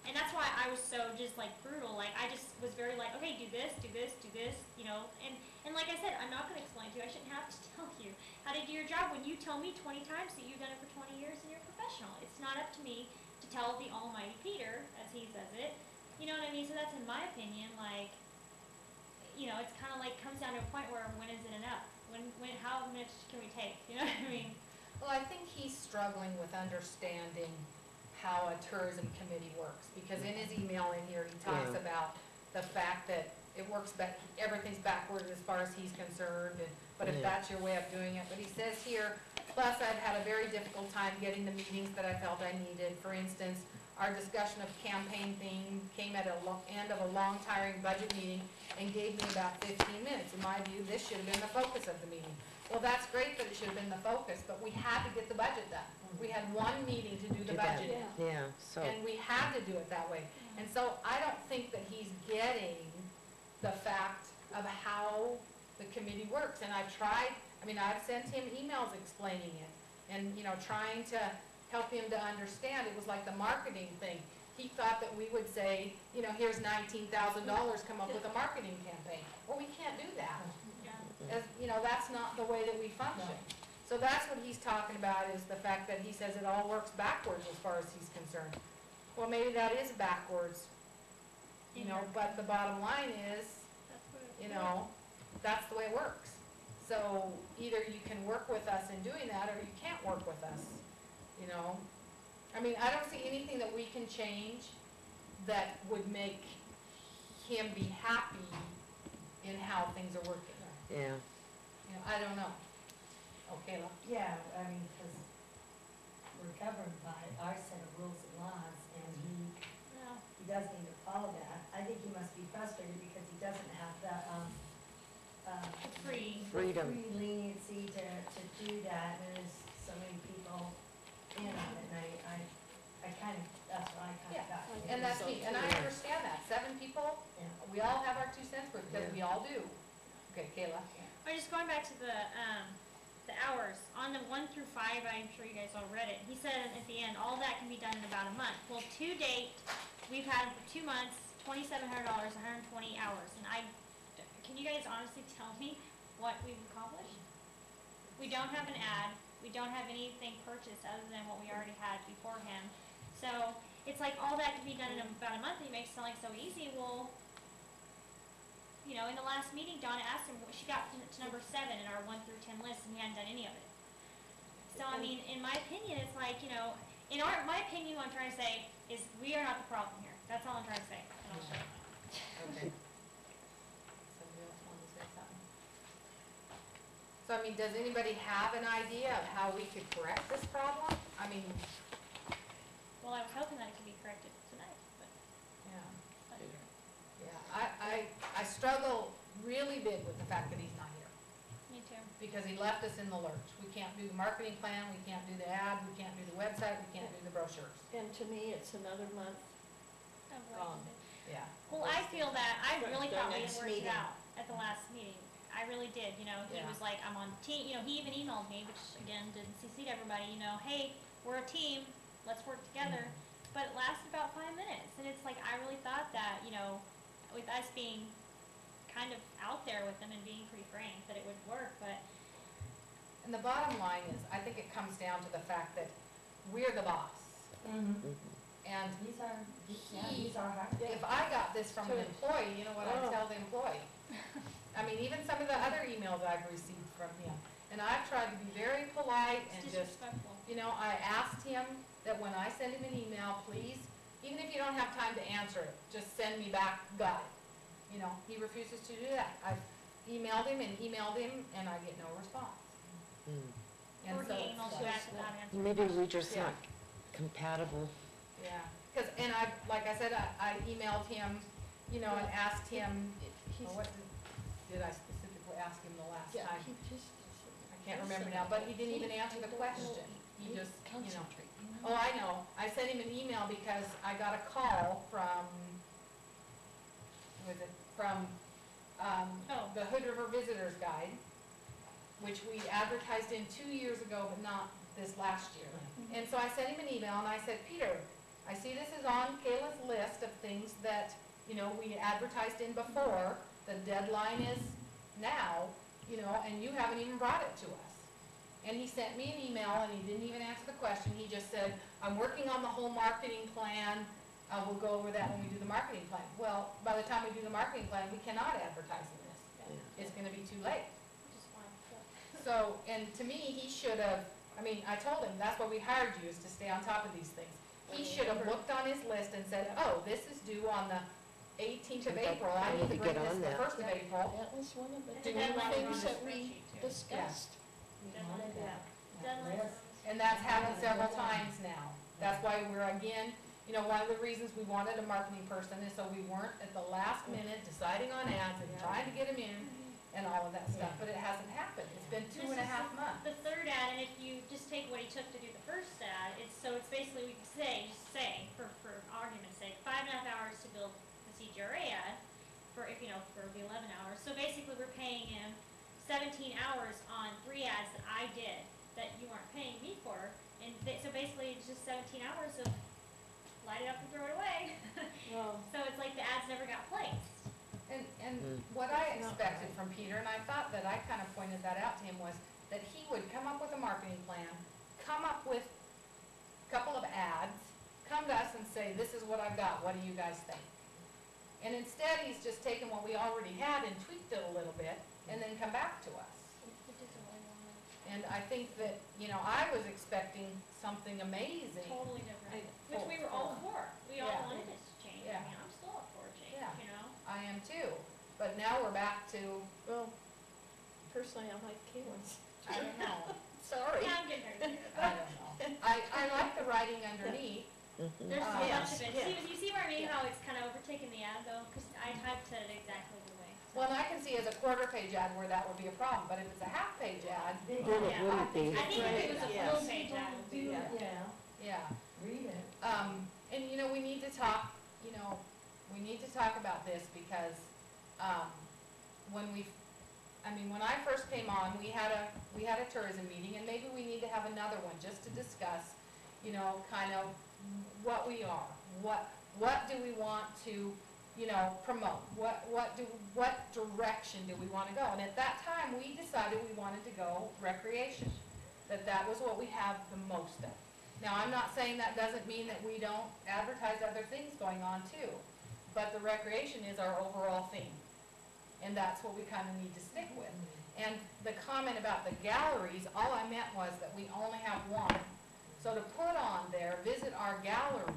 and that's why I was so just like brutal, like, I just was very like, okay, do this, you know, and like I said, I'm not gonna explain to you, I shouldn't have to tell you how to do your job when you tell me 20 times that you've done it for 20 years and you're a professional. It's not up to me to tell the almighty Peter, as he says it, you know what I mean? So that's in my opinion, like, you know, it's kinda like, comes down to a point where when is it enough? When, how much can we take, you know what I mean? well, I think he's struggling with understanding how a tourism committee works, because in his email in here, he talks Yeah. about the fact that it works back, everything's backward as far as he's concerned, and, but if Yeah. that's your way of doing it, but he says here, plus I've had a very difficult time getting the meetings that I felt I needed. For instance, our discussion of campaign theme came at end of a long tiring budget meeting and gave me about 15 minutes. In my view, this should have been the focus of the meeting. Well, that's great that it should have been the focus, but we had to get the budget done. We had one meeting to do the Do that. budget in. Yeah, so, And we had to do it that way. And so I don't think that he's getting the fact of how the committee works. And I've tried, I mean, I've sent him emails explaining it and, you know, trying to help him to understand. It was like the marketing thing. He thought that we would say, you know, here's $19,000, come up with a marketing campaign. Well, we can't do that. Yeah. As, you know, that's not the way that we function. So that's what he's talking about, is the fact that he says it all works backwards as far as he's concerned. Well, maybe that is backwards, you know, but the bottom line is, That's what it- you know, that's the way it works. So either you can work with us in doing that, or you can't work with us, you know? I mean, I don't see anything that we can change that would make him be happy in how things are working. yeah. You know, I don't know. Oh, Kayla? Yeah, I mean, because we're governed by our set of rules and laws, and Yeah. he does need to follow that. I think he must be frustrated because he doesn't have the, Free. Freedom. free leniency to do that, and there's so many people in on it, and I kind of, that's what I kind Yeah, of got. and that's me, and I understand that. 7 people, Yeah. we all have our 2 cents worth, because we all do. Okay, Kayla? Or just going back to the hours, on the 1 through 5, I'm sure you guys all read it, he said at the end, all that can be done in about a month. Well, to date, we've had him for 2 months, $2,700, 120 hours, and can you guys honestly tell me what we've accomplished? We don't have an ad, we don't have anything purchased other than what we already had before him. So, it's like, all that can be done in about a month, and he makes it sound like so easy. Well, you know, in the last meeting, Donna asked him, she got to number 7 in our 1 through 10 list, and he hadn't done any of it. So, I mean, in my opinion, it's like, you know, my opinion, what I'm trying to say is, we are not the problem here. That's all I'm trying to say. And I'll shut up. Okay. Somebody else want to say something? So, I mean, does anybody have an idea of how we could correct this problem? I mean, Well, I was hoping that it could be corrected tonight, but, yeah, but yeah, I struggle really big with the fact that he's not here, me too. because he left us in the lurch. We can't do the marketing plan, we can't do the ad, we can't do the website, we can't do the brochures. And to me, it's another month. I've Gone. wasted. Yeah. Well, I feel that, I really The thought we had next worked it meeting. out at the last meeting. I really did, you know, he Yeah. was like, I'm on team, you know, he even emailed me, which again, didn't CC to everybody, you know, hey, we're a team, let's work together. But it lasted about 5 minutes, and it's like, I really thought that, you know, with us being kind of out there with them and being pretty frank, that it would work, but And the bottom line is, I think it comes down to the fact that we're the boss. And These are, these are hard. if I got this from an employee, you know what I'd Oh. tell the employee? I mean, even some of the other emails I've received from him. And I've tried to be very polite and it's just, disrespectful. you know, I asked him that when I send him an email, please, even if you don't have time to answer it, just send me back, got it. You know, he refuses to do that. I've emailed him, and I get no response. And Or so he it's emails like- you back without answering. Maybe we're just Yeah. not compatible. Yeah, because, and I, like I said, I emailed him, you know, and asked him, what did I specifically ask him the last Yeah, time? he just. I can't remember now, but he didn't even answer the question. He just, you know. Oh, I know. I sent him an email because I got a call from, who was it, from, Oh. the Hood River Visitors Guide, which we advertised in 2 years ago, but not this last year. And so I sent him an email and I said, Peter, I see this is on Kayla's list of things that, you know, we advertised in before. The deadline is now, you know, and you haven't even brought it to us. And he sent me an email and he didn't even answer the question. He just said, I'm working on the whole marketing plan. We'll go over that when we do the marketing plan. Well, by the time we do the marketing plan, we cannot advertise in this. It's gonna be too late. Which is fine, but- So, and to me, he should have, I mean, I told him, that's why we hired you, is to stay on top of these things. He should have looked on his list and said, oh, this is due on the 18th of April, I need to bring this the 1st of April. That was one of the And the two deadline on things the that we spreadsheet, too. discussed. Deadline, Yeah. deadline. Yes. And that's happened several times now. That's why we're, again, you know, one of the reasons we wanted a marketing person is so we weren't at the last minute deciding on ads and trying to get them in and all of that stuff, but it hasn't happened. It's been 2.5 months. The third ad, and if you just take what he took to do the first ad, it's basically, we could say, for argument's sake, 5.5 hours to build the CGRA ad for, you know, for the 11 hours. So basically, we're paying him 17 hours on 3 ads that I did that you weren't paying me for. And so basically, it's just 17 hours of light it up and throw it away. Well, So it's like the ads never got placed. And what I expected from Peter, and I thought that I kind of pointed that out to him, was that he would come up with a marketing plan, come up with a couple of ads, come to us and say, this is what I've got, what do you guys think? And instead, he's just taken what we already had and tweaked it a little bit, and then come back to us. It doesn't really want And I think that, you know, I was expecting something amazing. totally different, which full- we were all for. We all Yeah. wanted this to change. Yeah. I mean, I'm still up for a change, Yeah. you know? I am too, but now we're back to, well, personally, I like Kayla's. I don't know, Sorry. Yeah, I'm getting her too. I don't know. I like the writing underneath. There's so Yes, much of it. yes. You see where I mean how it's kind of overtaken the ad though? Because I typed it exactly the way. Well, and I can see as a quarter-page ad where that would be a problem, but if it's a half-page ad, Then it Yeah. wouldn't be. I think if it was a Yes. full page ad, it would be. Yeah, yeah. read it. And, you know, we need to talk, you know, we need to talk about this because, when I first came on, we had a tourism meeting, and maybe we need to have another one just to discuss, you know, kind of what we are, what do we want to, you know, promote, what direction do we want to go? And at that time, we decided we wanted to go recreation, that was what we have the most of. Now, I'm not saying that doesn't mean that we don't advertise other things going on too, but the recreation is our overall theme, and that's what we kind of need to stick with. And the comment about the galleries, all I meant was that we only have one. So to put on there, visit our galleries,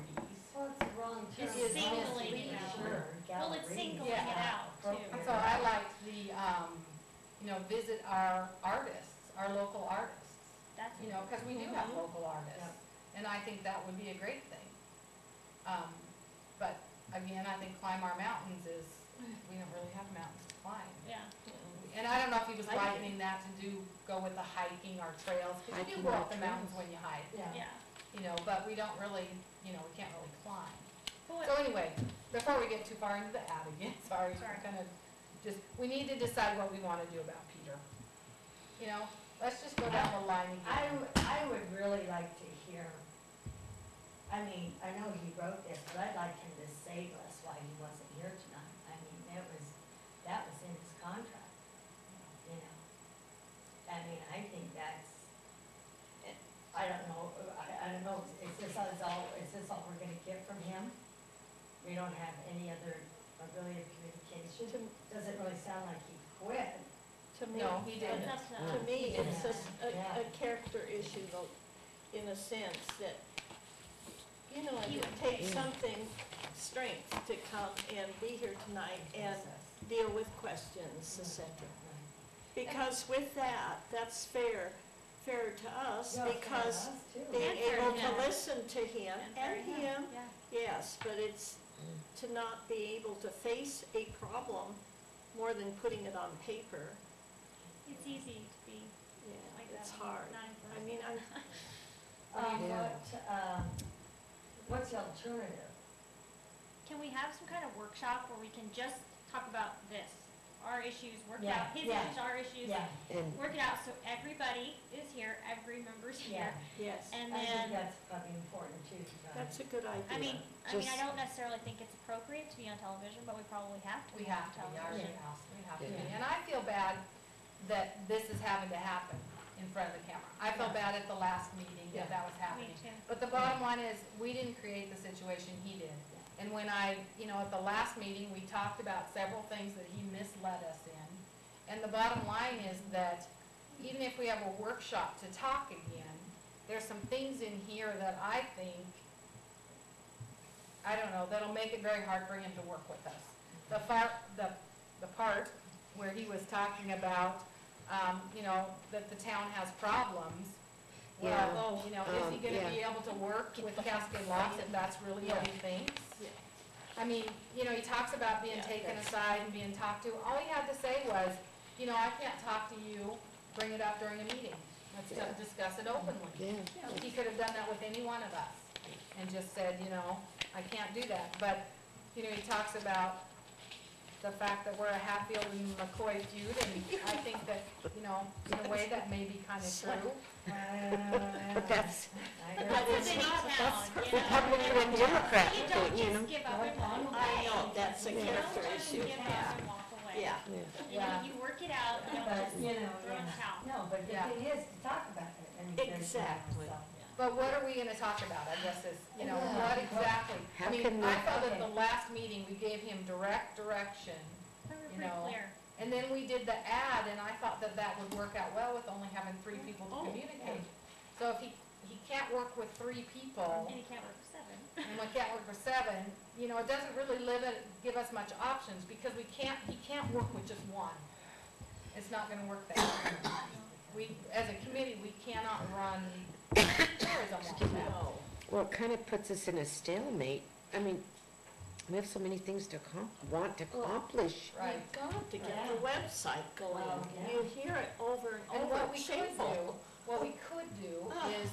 Well, it's the wrong term. It's It's singling misleading. it out. Sure, Well, it's gallery. singling Yeah. it out too. Okay. so I liked the, visit our artists, our local artists, That's. because we do have local artists. And I think that would be a great thing. But again, I think climb our mountains is, we don't really have mountains to climb. Yeah. And I don't know if he was likening that to go with the hiking or trails, because you do Hiking go or up the mountains trails. when you hike, Yeah. but we don't really, we can't really climb. But So anyway, before we get too far into the ad again, sorry, Sorry. we need to decide what we wanna do about Peter. Let's just go down the line again. I would really like to hear, I mean, I know he wrote this, but I'd like him to say to us why he wasn't here tonight. I mean, that was in his contract, I mean, I think that's, I don't know, is this all we're gonna get from him? We don't have any other ability of communication? Doesn't really sound like he quit. To me, No, he didn't. That's not. to me, it's Yeah. a character issue though, in a sense that, He it would takes say. something strength to come and be here tonight and deal with questions, et cetera. Because with that, that's fair to us, because being And fair to able to him. listen to him fair and to him, Yeah. yes, but it's to not be able to face a problem more than putting it on paper. It's easy to be Yeah, like it's that. hard. Not I impressed. mean, What's the alternative? Can we have some kind of workshop where we can just talk about this? Our issues, work Yeah, out his yeah. issues, our issues. Yeah, And Work it out so everybody is here, every member's here. yes, And I think then, that's probably important too. that's a good idea. I mean, I Just- don't necessarily think it's appropriate to be on television, but we probably have to We be have on to be, our television. house, we have to be. Yeah. And I feel bad that this is having to happen in front of the camera. I felt bad at the last meeting Yeah. that was Me happening. too. But the bottom line is, we didn't create the situation, he did. And when at the last meeting, we talked about several things that he misled us in. And the bottom line is that even if we have a workshop to talk again, there's some things in here that I think, I don't know, that'll make it very hard for him to work with us. The part where he was talking about, that the town has problems. Yeah. Well, is he gonna be yeah. able to work with Cascade Locks if that's really what he thinks? Yeah. I mean, he talks about being Yeah, taken that's- aside and being talked to. All he had to say was, I can't talk to you, bring it up during a meeting. Let's discuss it openly. yeah, He could have done that with any one of us and just said, I can't do that. But, he talks about the fact that we're a Hatfield and McCoy feud, and I think that, in a way that may be kind of true. but that's That's a city town, Republican and Democrat You don't thing, just give up and walk away. I know, that's a You character don't just issue, give up yeah, and walk away. yeah. yeah. You work it out, you don't But, just throw in the towel. No, but the Yeah. thing is to talk about it. I mean, there's, Exactly. But what are we gonna talk about, I guess is, what exactly? How I mean, can I we- felt at Okay. the last meeting, we gave him direct direction, We were You pretty know, clear. and then we did the ad, and I thought that that would work out well with only having 3 people to Oh, communicate. So if he can't work with 3 people, And you can't work for 7. and we can't work for 7, it doesn't really give us much options, because he can't work with just one. It's not gonna work that way. As a committee, we cannot run tourism like that. No. Well, it kind of puts us in a stalemate. I mean, we have so many things to want to accomplish. Right. You've got to get the website going. Well, yeah. You hear it over and And over, what we it's could do, shameful. Ah. is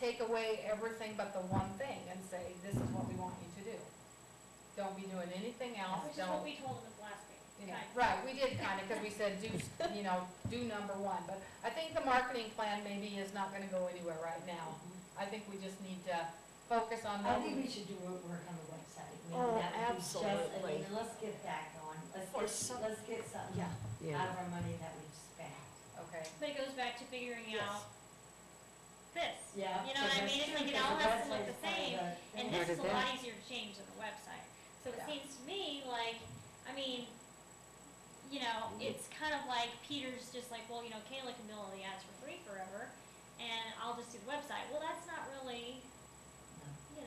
take away everything but the one thing and say, this is what we want you to do. Don't be doing anything else, Which is what don't, we told him at the last meeting. Kind of. right, we did kind of, because we said, do number 1. But I think the marketing plan maybe is not gonna go anywhere right now. I think we just need to focus on I what think we we, should do work on the website. I mean, Oh, that would be just- absolutely. Let's get that going. For some- Let's get something Yeah. Yeah. out of our money that we've spent. okay. But it goes back to figuring Yes. out this. Yeah. You know what I mean? It's like it all has to look the same, and Part this is of a lot that. easier to change than the website. So it Yeah. seems to me like, it's kind of like Peter's just like, well, Kayla can do all the ads for free forever, and I'll just do the website. Well, that's not really,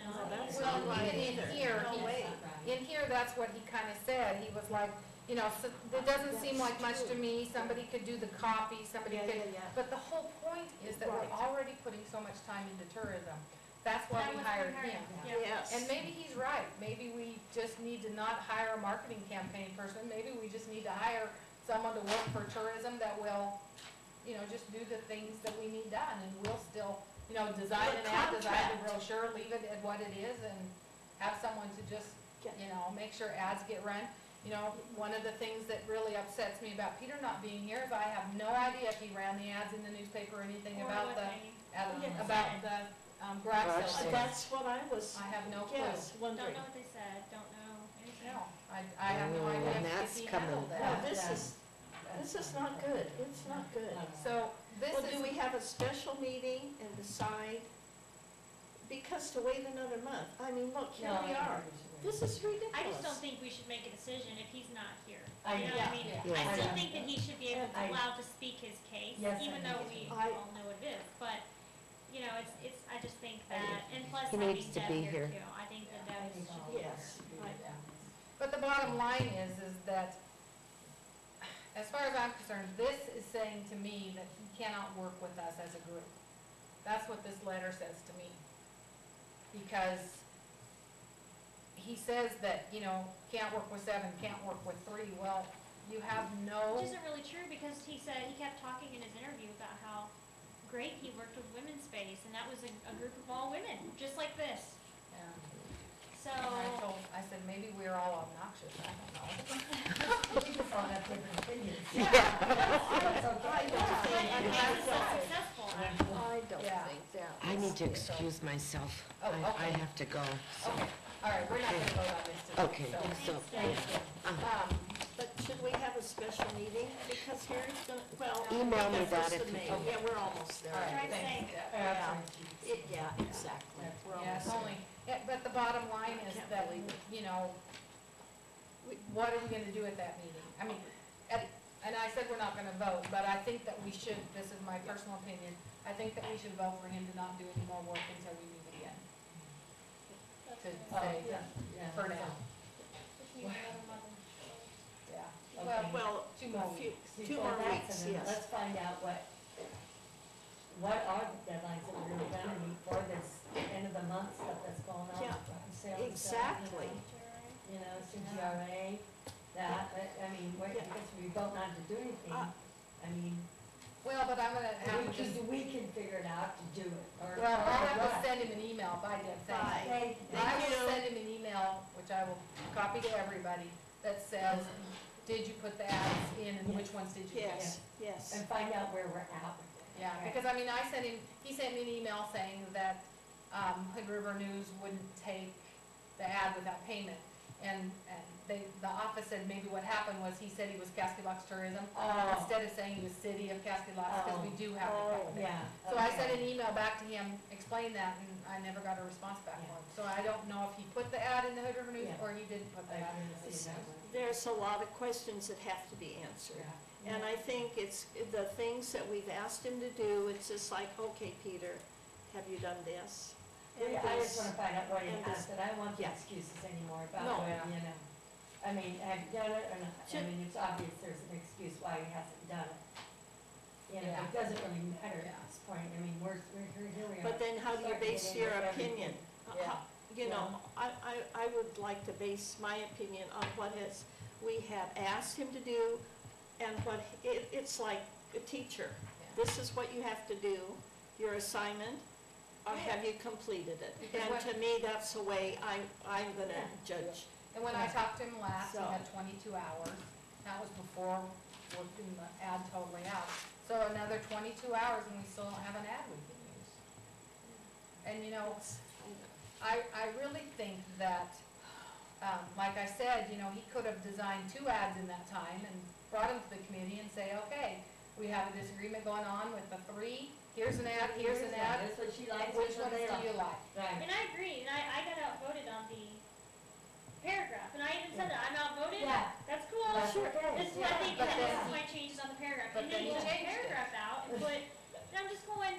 No, that's Well, not right even in either. here, No he- way. In here, that's what he kind of said. He was like, you know, so it doesn't seem like much to me, somebody could do the copy, somebody Yeah, could. yeah, yeah. But the whole point is that we're Right. already putting so much time into tourism. That's why That we was hired hired, him. yeah. Yes. And maybe he's right, maybe we just need to not hire a marketing campaign person, maybe we just need to hire someone to work for tourism that will, you know, just do the things that we need done, and we'll still, you know, design The an ad, design the contract. brochure, leave it at what it is, and have someone to just, you know, make sure ads get run. You know, one of the things that really upsets me about Peter not being here is I have no idea if he ran the ads in the newspaper or anything Or about what the, they about the garage Garage sale. sale. That's what I was, I have no clue. yes, Don't wondering. know what they said, don't know anything. No, I have no idea And if that's he coming. handled No, that. this is not good, it's not good. So this Well, is. do we have a special meeting and decide? Because to wait another month, I mean, look, here we are. This is ridiculous. I just don't think we should make a decision if he's not here. I You know what I know. mean? Yeah. I Yeah. still think that he should be able to, I- allowed to speak his case, Yes, I even think though it we is. I- all know it is. But, you know, I just think I that, and plus He having needs to Deb be here here. too. I think that Deb should be. Yes, But the bottom line is that, as far as I'm concerned, this is saying to me that he cannot work with us as a group. That's what this letter says to me. Because he says that, you know, can't work with 7, can't work with 3. Well, you have no, Which isn't really true, because he said, he kept talking in his interview about how great he worked with Women's Space, and that was a group of all women, just like this. So, I said, maybe we're all obnoxious, I don't know. We just all have different opinions. I don't but think, it makes us so successful. I don't Yeah. think that. I was- need to excuse myself. Oh, I okay. have to go, so. Okay, all right, we're not gonna vote on this today. Okay, So, so, Thanks, Deb. But should we have a special meeting? Because here's the, well. Email me the that first if of you May. can. Yeah, we're almost there. all right, Try to thanks. say- Deb. Yeah, exactly. We're Yeah, it's almost only, yeah, but the bottom line I is can't that, believe it. you know, what are we gonna do at that meeting? I mean, and I said we're not gonna vote, but I think that we should, this is my personal opinion, I think that we should vote for him to not do any more work until we meet again. To say, for now, Just need another mother. yeah. Okay. Well, Well, 2 more a few- weeks. 2 Before more that, weeks, and then yes. let's find out what are the deadlines that we're really gonna meet for this end of the month stuff that's going on. Yeah, with sales and stuff, exactly. You know, CGRA, that, I mean, Yeah. because we vote not to do anything, I mean, Well, but I'm gonna have to just, we can figure it out to do it, or. well, I'll or have what. to send him an email by Deb, thanks. Bye. Okay, Thank I will you. send him an email, which I will copy to everybody, that says, did you put the ads in and which ones did you? put in? Yes, yes. and find out where we're at with it. Yeah, because I mean, he sent me an email saying that, Hood River News wouldn't take the ad without payment. And the office said maybe what happened was he said he was Cascade Tourism, Oh. instead of saying he was City of Cascade because we do have to pay them. Yeah. So I okay. sent an email back to him, explained that, and I never got a response back from him. So I don't know if he put the ad in the Hood River News Yeah. or he didn't put the I ad in didn't the see City that News. one. There's a lot of questions that have to be answered. Yeah. And I think it's the things that we've asked him to do, it's just like, okay, Peter, have you done this? And Yeah, I just this. wanna find out what he and has, this. but I don't want the Yeah. excuses anymore about No. what, you know. I mean, have you done it or not? I Should- mean, it's obvious there's an excuse why he hasn't done it. You know, Yeah. it doesn't really matter Yeah. at this point, I mean, here we are. But then how do you Starting to base get your into opinion? everything. Yeah. You know, I would like to base my opinion on what we have asked him to do, and it's like a teacher. Yeah. This is what you have to do, your assignment, or have you completed it? Because And what- to me, that's the way I'm gonna Yeah. judge. And when I talked to him last, he So- had 22 hours. That was before working the ad totally out. So another 22 hours and we still don't have an ad we can use. And you know, I really think that, like I said, you know, he could have designed 2 ads in that time and brought them to the committee and say, okay, we have a disagreement going on with the 3, here's an ad, here's an ad, That's what she likes. which that's what ones they do you like. like? Right. And I agree, and I got outvoted on the paragraph, and I even said that, I'm outvoted, Yeah. that's cool. That's okay. This is what I Yeah. think, But and this then- is my changes on the paragraph, but and then then he he took the changed it. paragraph out and put, and I'm just going,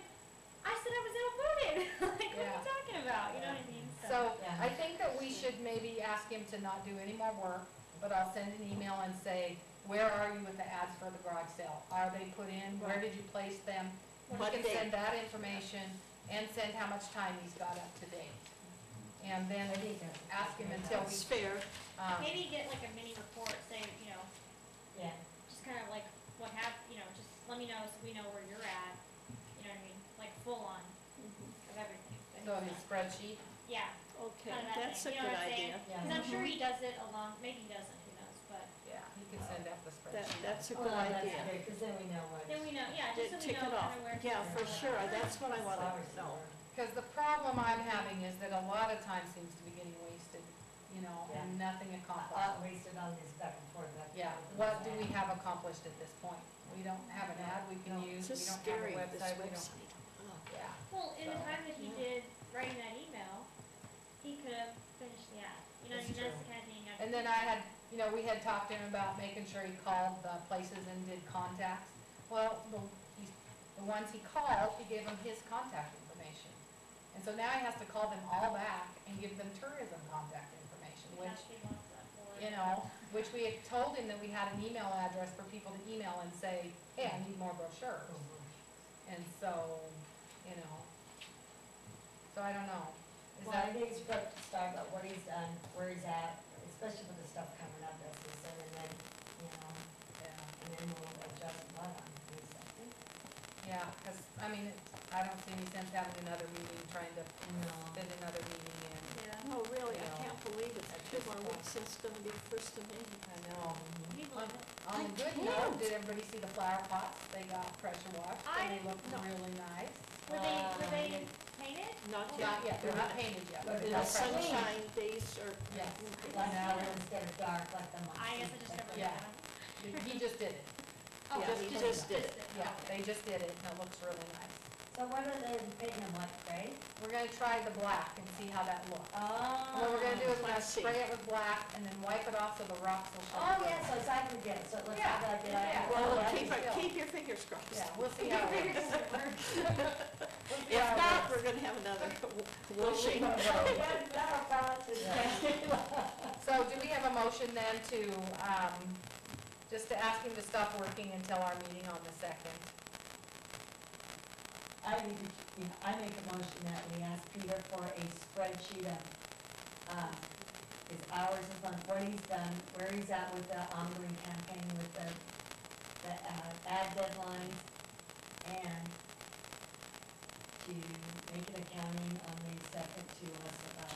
I said I was outvoted, like, what are Yeah. you talking about, you know what I mean? So Yeah. I think that we should maybe ask him to not do any more work but I'll send an email and say, where are you with the ads for the garage sale? Are they put in? Where did you place them? We What can date? send that information and send how much time he's got up to date. And then I think that's. ask him until we, It's fair. Maybe get like a mini report, say, Yeah, just kind of like what just let me know so we know where you're at, you know what I mean? Like full on of everything. that so he's his done. spreadsheet. Yeah, Okay, kind of that that's a thing, you good know what I'm idea. saying? Yeah. Because I'm sure he does it along, maybe he doesn't, who knows, but Yeah, he could send out the That, spreadsheet. that's a well, good that's idea. good, because then we know what. then we know, yeah, just so we Tick know it off. kind of where. Yeah, for things are. sure, that's what I want to Flowers know. are- Because the problem I'm having is that a lot of time seems to be getting wasted, and nothing accomplished. Wasted on this back and forth, back and Yeah, forth. what do we have accomplished at this point? We don't have an ad we can use, It's we just don't have scary, a this website, we don't. website. Ugh. Yeah, Well, in the So, time that he yeah. did writing that email, he could have finished the ad. You know, That's that's true. the kind of thing you have to and then do. I had, we had talked to him about making sure he called the places and did contacts. Well, the ones he called, he gave them his contact information. And so now he has to call them all back and give them tourism contact information, which, That's what he wants that for. which we had told him that we had an email address for people to email and say, hey, I need more brochures. And so, so I don't know. Is Well, I that, think it's good to start about what he's done, where he's at, especially with the stuff coming up, as he said, and then, yeah, and then we'll adjust the plan on something. yeah, because, I don't see any sense having another meeting, trying to No. fit another meeting in. Yeah. Oh, really, I Yeah. can't believe it's At 2 this more point. weeks since it's gonna be first of May. I know. We love it. On a good can't. note, did everybody see the flower pots? They got pressure washed, I and they look no. really nice. Were they painted? Not yet. Not yet, they're not painted yet, but they But The got pressure washed. sunshine days are. Yes. Like now, instead of dark, like the month. I guess I just never looked Yeah. at them. He just did it. Oh, Yeah, just he did just did it. Yeah, they just did it, and it looks really nice. So what are they painting them, like gray? We're gonna try the black and see how that looks. Oh. And what we're gonna do is we're gonna Classy. spray it with black and then wipe it off so the rocks will show. Oh, through. yeah, so it's like we get it, so it looks Yeah, like I yeah. did. Well, Yeah, keep, still. keep your fingers crossed. Yeah, we'll see how it works. We'll see If how it not, works. we're gonna have another washing. So do we have a motion then to, just to ask him to stop working until our meeting on the 2nd? I make a motion that we ask Peter for a spreadsheet of, his hours of fun, what he's done, where he's at with the ongoing campaign with the ad deadlines, and to make an accounting on May 2nd to us about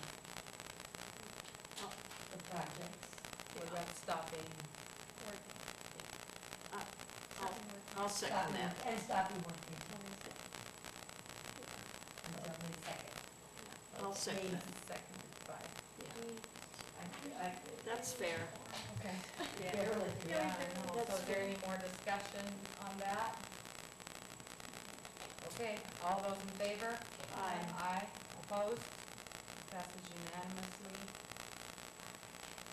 the projects. What about stopping? I'll second that. And stopping working until May 2nd. I'll second it. Second, fine. That's fair. Okay. Bear with me. Yeah, I know. That's So is there any more discussion on that? Okay, all those in favor? Aye. Aye, opposed? Passes unanimously.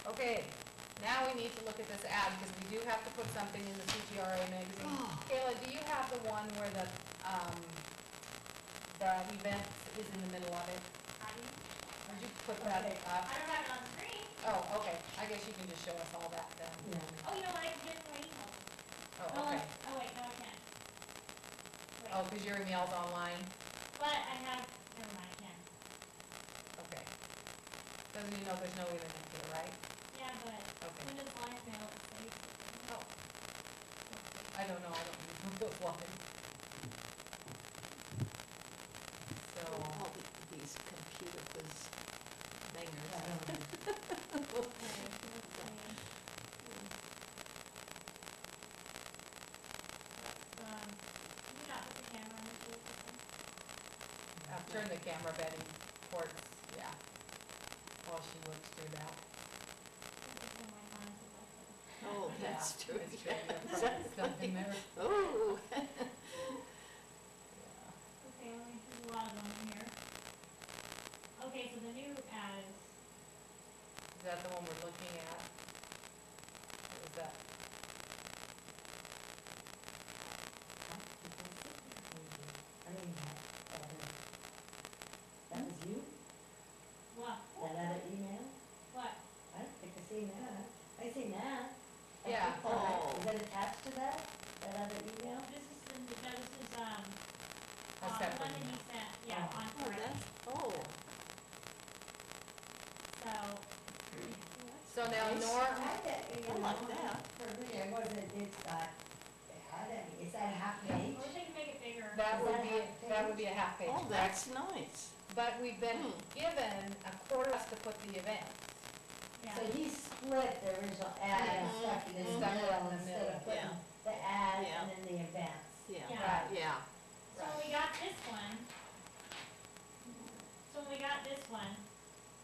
Okay, now we need to look at this ad, because we do have to put something in the CGRA magazine. Kayla, do you have the one where the event is in the middle of it? Would you put that Okay. up? I don't have it on the screen. Oh, okay, I guess you can just show us all that then. Yeah. Oh, you know what, I can get it in my email. Oh, okay. Oh, wait, no, I can't. Wait, Oh, because your email's online? but I have, never mind, I can. Okay. So you know there's no internet here, right? Yeah, but Okay. when does live mail save? Oh. I don't know, I don't use those lines. So, All these computer whiz bangers. Can you not put the camera on this little system? I've turned the camera bedding towards, yeah, while she works through that. This is my clients is also- Oh, that's Yeah, true. it's true, you have Is that stuff in funny? there. Oh. Yeah. Okay, let me, there's a lot of them in here. Okay, so the new ad is, Is that the one we're looking at? Or is that, That was you? what? That other email? What? I don't think I seen that. I seen So now Nice. Norm, I like that. For me, it wasn't, it's not bad, I mean, is that a half Yeah. page? I wish I could make it bigger. that would be, Is that that would be a half page, Oh, correct? that's nice. But we've been Hmm. given a quarter to put the events. Yeah. So he split the original ad and Mhm. stuck it in the Stuck it in middle the instead middle. of putting Yeah. the ad Yeah. and then the events. Yeah, Yeah. Right. yeah. So when we got this one,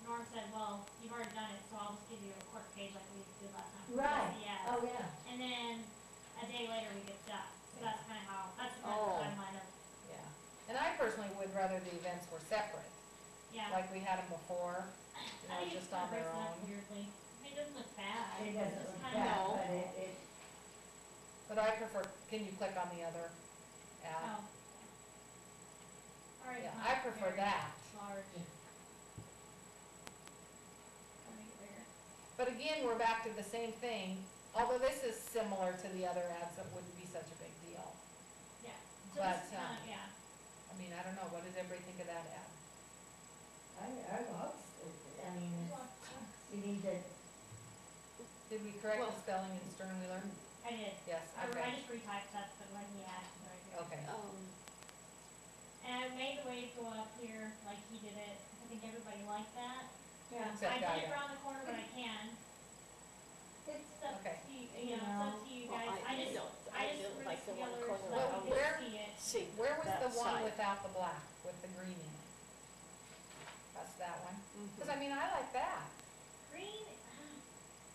Norm said, well, you've already done it, so I'll just give you a quarter page like we did last time. for Right. just the ads. Oh, yeah. And then a day later we get that. So that's kind of how, that's kind Oh. of the timeline of, Yeah. And I personally would rather the events were separate, yeah. like we had them before, you I know, think just it's kind on of their breaks it up own. weirdly. I mean, it doesn't look bad. It It's doesn't just look kind of- bad, No. but it, But I prefer, can you click on the other ad? Oh. All right. Yeah, it's I not prefer very that. Large. I'll make it bigger. But again, we're back to the same thing, although this is similar to the other ads, it wouldn't be such a big deal. Yeah. So But, this is kind of, yeah. I mean, I don't know, what does everybody think of that ad? I hope, I mean, There's a it's, lot of stuff. you need to, Did we correct the Well- spelling in Sternwheeler? I did. Yes, I okay, just retyped that, but when he asked, right here. okay. And I made the wave go up here like he did it. I think everybody liked that. yeah, Except I did Gaia. it around the corner, but I can. it's, It's up Okay. to you, you know, it's up to you Well, guys. I just didn't threw like this the one together corner so Well, that we where- could see it. See, Where was that the one side. without the black, with the green in it? That's that one? Mhm. Cause I mean, I like that. Green,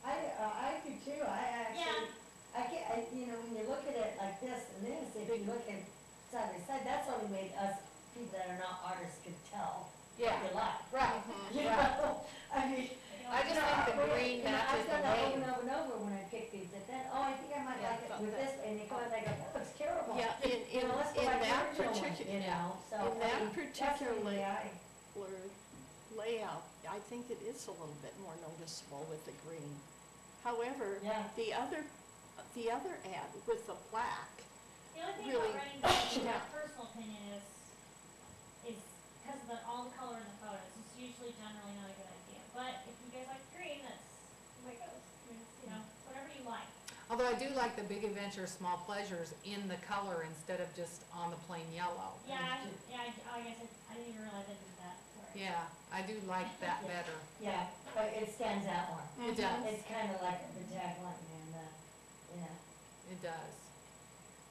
I do too, I actually, I can't, you know, when you look at it like this and this, if you look at side by side, that's only made us, people that are not artists could tell what Yeah, you like. right, Mhm. You right. know, I mean. I just think the green matches the I've done that over wave. and over and over when I pick these, that then, oh, I think I might Yeah, like it but with that- this, and they come out and they go, that looks terrible. Yeah, You know, let's go in back to that the original one, particular, you know, so, in I that mean, that's particular really, I, layout, I think it is a little bit more noticeable with the green. However, yeah. the other ad with the black, the only thing Really about writing this, in my Yeah. personal opinion is because of all the color in the photos, it's usually generally not a good idea. But if you guys like green, that's the way it goes. I mean, it's, you know, whatever you like. Although I do like the big adventure, small pleasures in the color instead of just on the plain yellow. Yeah, like I said, I didn't even realize I did that, sorry. Yeah, I do like that Yeah. better. Yeah, but it stands out more. It does, It's kind of like the tagline and, you know, it does.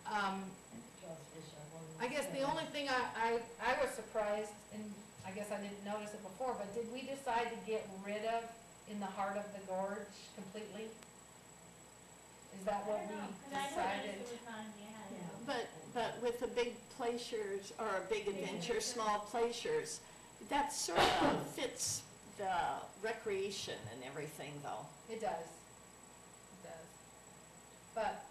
Charles Fisher. I guess the only thing I was surprised, and I guess I didn't notice it before, but did we decide to get rid of in the heart of the gorge completely? Is that what we I don't know, 'cause I decided? noticed it was not in the ad. Yeah. but with the big glaciers, or big adventure, small glaciers, that sort of fits the recreation and everything though. It does, it does. But,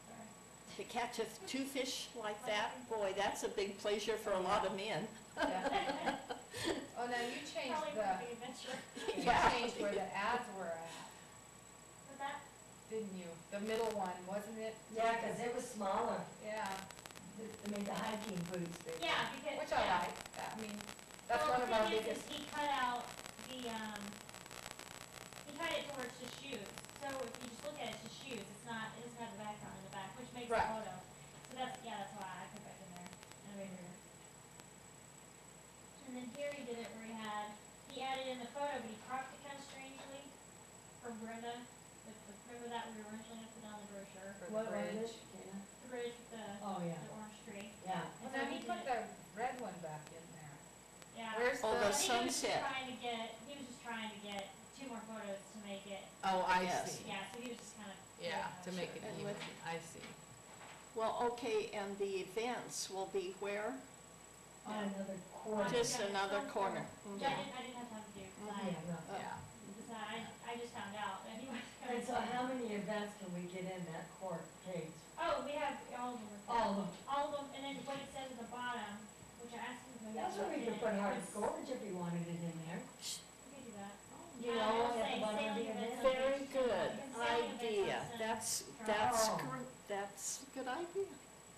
Sorry. To catch two fish like that, boy, that's a big pleasure for a lot of men. yeah. Oh, now you changed Probably for the, the adventure. you Yeah. changed where the ads were at, But that, didn't you? The middle one, wasn't it? Yeah, 'cause it was smaller. Yeah, I mean, the hiking boots. they- yeah, because. which I yeah. like. I mean, that's Well, one of our the thing biggest. is, he cut out the, he cut it to where it's just shoes. So if you just look at it, it's just shoes, it's not, it doesn't have the background in the back, which makes the Right. photo. So that's, yeah, that's why I put that in there, and right here. And then here he did it where he added in the photo, but he cropped it kind of strangely from Brenda, remember that we were originally gonna put on the brochure? For the What was bridge. it, Gina? The bridge with the Oh, yeah, orange tree. yeah. And Well, so now he he did put it, the red one back in there. yeah. Where's Oh, the? the I think he was just sunset. trying to get, he was just trying to get 2 more photos to make it, Oh, I Yes. see. yeah, so he was just kind of. Yeah, to make it And even, with- I see. Well, okay, and the events will be where? On another corner. Just Yeah, another some corner. Yeah, I didn't have time to do, because Yeah, no. Yeah. I just found out that he was. And so how many events can we get in that court page? Oh, we have all of them. All of them. All of them, and then what it says at the bottom, which I asked him if maybe. That's where we could put Hard's Gorge if you wanted it in there. We could do that. You I know, will at say the bottom of sailing the events event. on Very page 10, good and sailing events idea. on That's Oh. that's a good idea.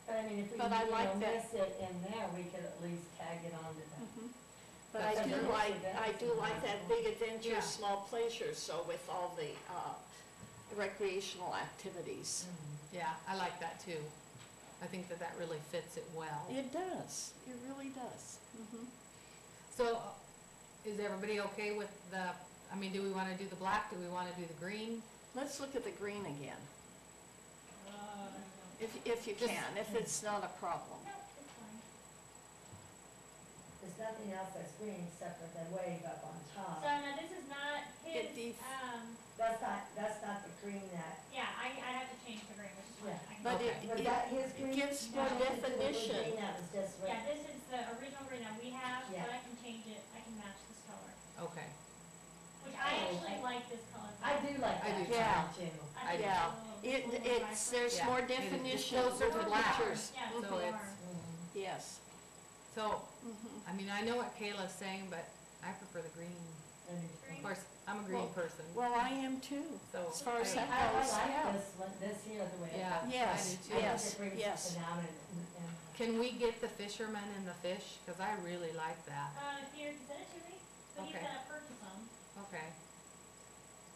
But I mean, if we, But I like that. miss it in there, we could at least tag it onto that. Mhm. But I That's do true. like that big adventure, Yeah. small pleasure, so with all the recreational activities. Yeah, I like that too. I think that really fits it well. It does, it really does. So, is everybody okay with do we wanna do the black, do we wanna do the green? Let's look at the green again, if you Just- can, if it's not a problem. No, it's fine. There's nothing else that's green except for the wave up on top. So now this is not Get his, the- That's not the green that, yeah, I have to change the green, which is fine. Yeah. I can- But Okay. was that his green? gives more No, this is the definition. green that was just Yeah, right. this is the original green that we have, Yeah. but I can change it, I can match this color, Okay, which I actually like this color. I do like I do that too. Yeah. color too. I think Yeah, it's a little brighter. there's Yeah, more it is. It's definition closer with to the black. pictures. Yeah, So it's it's- more. Yes. so, I know what Kayla's saying, but I prefer the green. Of course, I'm a green person, Well, I am too, so. as far as I- that I goes, like yeah. this one, this here, the way. Yeah, I Yes, do too. I yes, think it brings yes. it down and Can we get the fisherman and the fish? Cause I really like that. Here, send it to me, but he's Okay. gonna purchase them. Okay.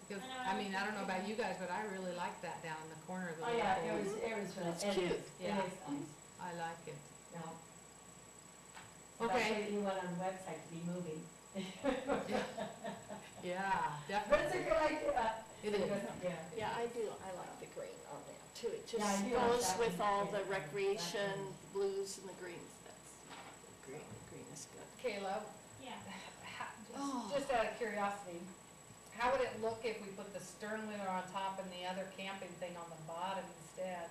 Because, I know, I don't know about you guys, but I really like that down in the corner of the Oh, yeah, little it was pool. really, It's it cute. is, Yeah. it is nice, I like it. no. So that's Okay. what you want on the website to be moving. Yeah, That's a definitely. good idea. It is. Yeah. Yeah, I like the green on that too. It Yeah, I just do like goes that with one. all Yeah, the that recreation, one. blues and the greens. That's, green is good. Kayla, Yeah. Oh. just out of curiosity, how would it look if we put the stern wheeler on top and the other camping thing on the bottom instead?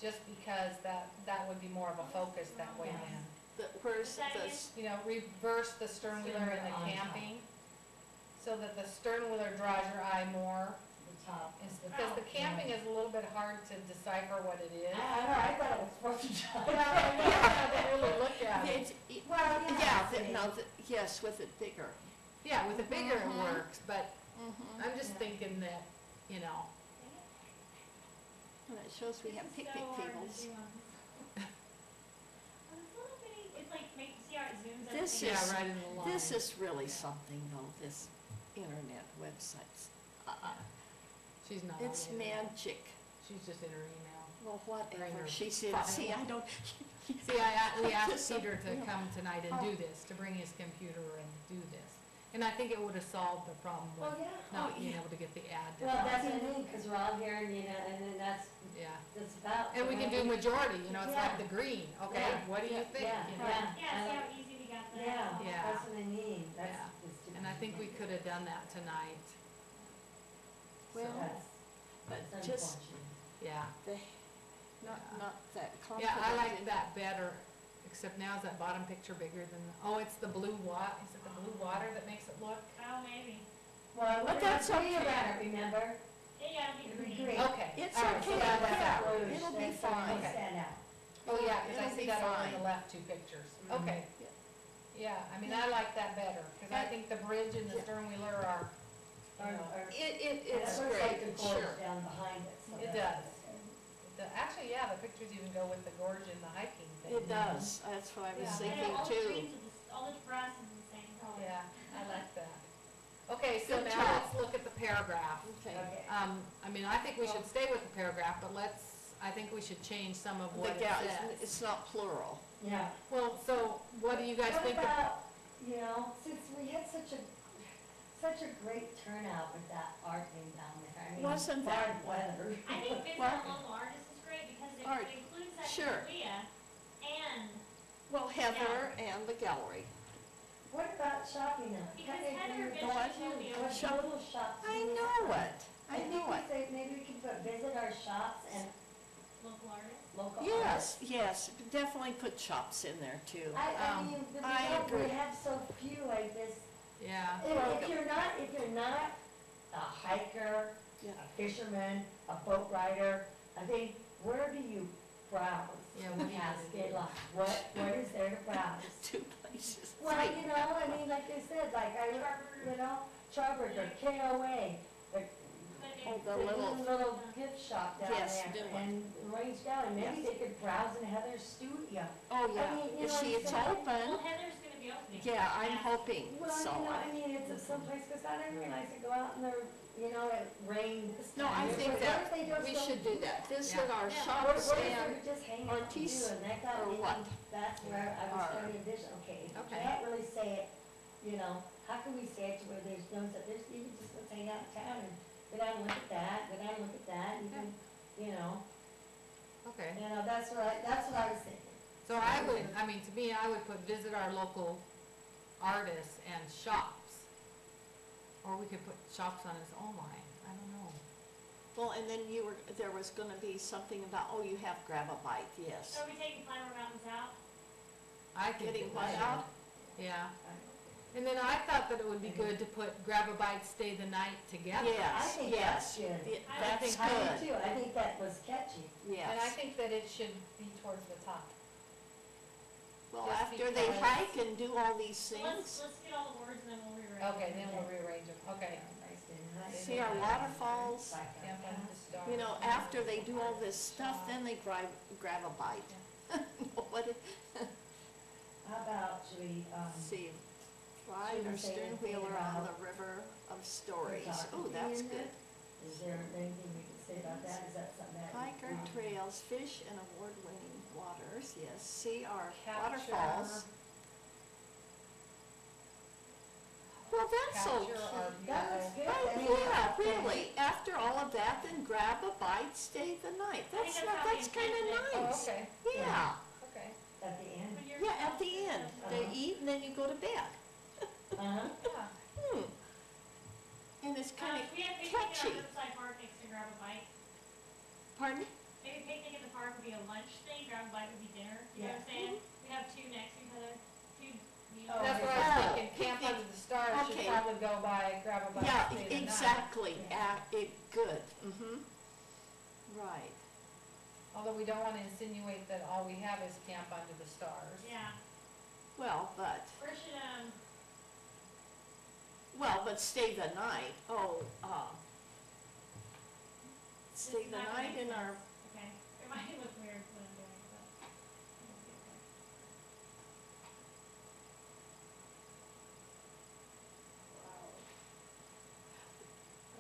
Just because that would be more of a focus that way Yes. then. Where's Say that this? Reverse the stern wheeler and the Stern wheeler on top. camping, so that the stern wheeler draws your eye more. The top. Because the camping is a little bit hard to decipher what it is. I know, I thought it was supposed to Well, dry. I didn't really look at it. Well, Yeah, see. yes, with it bigger. Yeah, with the bigger it Mhm. works, but I'm just Yeah. thinking that, And it shows we have picnic tables. It's like, see how it zooms This everything? is- yeah, right in the line. This is really something though, this internet websites. She's not. It's on there. magic. She's just in her email. Well, Bring whatever. her She said, file. see, I don't, See, we asked Just Peter to yeah. come tonight and do this, to bring his computer and do this. And I think it would have solved the problem Well, with yeah. not Oh, being yeah. able to get the ad. to Well, run. that's what I mean, because we're all here and, and then that's about. And we can do majority, it's like Yeah. the green, okay, Yeah. what do you think? Yeah, you know? yeah. Yeah, see how easy we got that? Yeah, Yeah. that's what I mean, that's. Yeah. is to And I be- think we could have done that tonight. Well, So, That's, but that's just unfortunate. yeah. not that confident. Yeah, I like in- that better, except now is that bottom picture bigger than, it's the blue is it the blue water that makes it look? Oh, maybe. Well, But we're that's not green okay. about it, remember? Yeah, it'd It'll be be green. green. Okay. It's all right, okay, so that was yeah. that. It'll be That's why fine. we stand out. Oh, yeah, because I It'll see be that over in fine. the left two pictures. Mhm. Okay. Yeah, I like that better, because I think the bridge and the Yeah. stern wheeler are, you know, It's And it looks like great, the gorge sure. down behind it, so It that's- actually, yeah, the pictures even go with the gorge and the hiking thing. It does, that's what I was Yeah. thinking all the too. streets are all the grass is the same color. Yeah, I like that. Okay, so Good now job. let's look at the paragraph. Okay. Okay. I think we should stay with the paragraph, but I think we should change some of what it says. It's not plural. Yeah. Well, so what do you guys What think of? about, since we had such a great turnout with that art thing down there, I mean. Wasn't that- bad weather. I think visiting What? a local artist is great because Art, it includes that sure. Korea and, Well, Heather and the gallery. What about shopping now? because Kinda Heather agree with eventually that told too. me it What was little shops I do we know have? it, I know think it. we say maybe we could visit our shops and local artists. local Yes, artists. yes, definitely put shops in there too. I mean, we I don't, we agree. have so few like this. Yeah, If you're not a hiker, Yeah. a fisherman, a boat rider, I think, where do you browse? Yeah, what do you Cascade do? Line, what is there to browse? Two places. Well, like I said, Charbert or KOA, But Oh, it- the the little, little gift shop down Yes, there, new one. and Range Gallery, maybe Yes. they could browse in Heather's studio. oh I yeah, mean, you know see, what I'm it's saying? open. Well, Heather's gonna could be opening. Yeah, I'm hoping, Well, so you know, I. I mean, it's at some place, because I didn't realize to go out and there, you know, it rained this No, time. I think What that if they just we don't should do that, visit Yeah. our Yeah. shop What if they stand, were just hanging or out and teas, doing, that got or me, what? that's where I was Or- starting to envision, okay, if you Okay. can't really say it, you know, how can we say it to where there's no, there's, you can just let's hang out in town and go down and look at that, go down and look at that, you can, you know, Okay. that's what I was thinking. So I would, I mean, to me, I would put visit our local artists and shops. Or we could put shops on its own line, I don't know. Well, and then there was gonna be something about, oh, you have Grab-A-Bite, yes. So are we taking Climber Mountains out? I think Getting it what would. out? Yeah. And then I thought that it would be good to put Grab-A-Bite, Stay the Night together. I Yes, think yes, that's good. Yeah, I that's I do good, too, I think that was catchy. yes. And I think that it should be towards the top. Well, just after they because- hike and do all these things, Let's get all the words and then we'll rewrite them. Okay, then we'll rearrange them, okay. see our waterfalls, Camp Under the Stars. you know, after they do all this stuff, then they grab a bite. What it, How about, should we, see, ride Should we our say stern anything wheeler on about the river of stories. talking Oh, to that's you in good. there? Is there anything we can say about that, is that something that? Hiker trails, fish and award-winning waters, yes, see our Capture- waterfalls. Well, that's Capture okay. our That looks good. Right, I mean, yeah, really, after all of that, then grab a bite, stay the night, I think that's that's not, how we that's kinda intended it. Oh, nice. okay, Yeah, okay. At the end? When you're- yeah, at the end, they Uh-huh. eat and then you go to bed. Uh-huh. Yeah. And it's kinda We have picnic catchy. at our Riverside Park next to Grab a Bite. Pardon? Maybe picnic in the park would be a lunch thing, Grab a Bite would be dinner, you know what I'm saying? We have two next to each other, two meals. Oh, That's what I Oh, was thinking, Camp picnic. Under the Stars should Okay. probably go by Grab-A-Bite, Yeah, Stay the Night. exactly, Yeah. good, right. Although we don't wanna insinuate that all we have is Camp Under the Stars. Yeah, Well, but, where should, stay the night, stay is the not gonna night make in our, okay, it might look weird what I'm doing, but it'll be okay.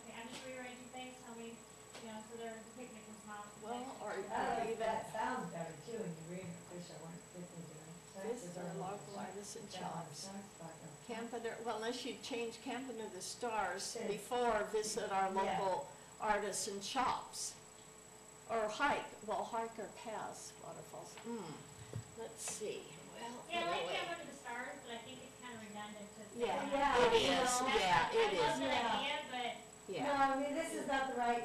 Okay, I'm just rearranging things, tell me, you know, so the picnic was not. well, or That even sounds better too, when you read it, wish I weren't flipping to it. this or local artists and shops. Camp under, well, unless you change Camp Under the Stars Okay. before visit our Yeah. local artists and shops. Or hike, well, hike or pass waterfalls, let's see, well, Yeah, I like anyway. Camp Under the Stars, but I think it's kind of redundant to say. Yeah, that. it You is, know, yeah, it I love is. the Yeah. idea, but Yeah, No, I mean, this is not the right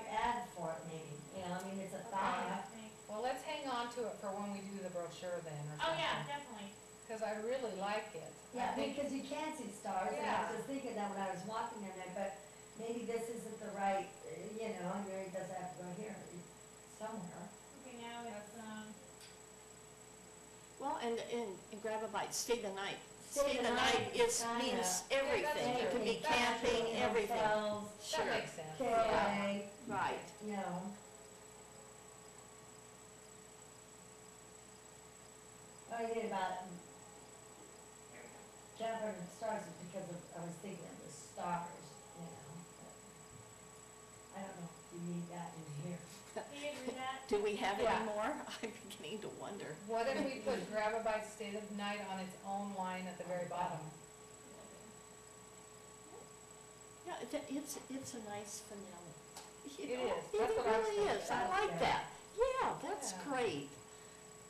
ad for it maybe, you know, I mean, it's a thought. I think. Well, let's hang on to it for when we do the brochure then, or Oh, something. yeah, definitely. Cause I really like it. I Yeah, think- because you can see stars, and I was just thinking that when I was walking in there, but maybe this isn't the right, you know, and it doesn't have to go here, it's somewhere. Okay, now it's, well, and grab a bite, stay the night. Stay Stay the the night night is, kinda- means Yeah, everything, that's it can be true. That's camping, true. everything, Hotels, That sure, makes sense. okay, right. you know. I get about there we go. Camp Under the Stars is because of, I was thinking of the stars, you know, but I don't know if you need that in here. Can you read that? Do we have Yeah. any more? I'm beginning to wonder. What if we put Grab-A-Bite, Stay the Night on its own line at the very bottom? Yeah, it's a nice finale. You It know, is. That's what I was It really thinking. is, I That's like good. that. Yeah, that's Yeah. great.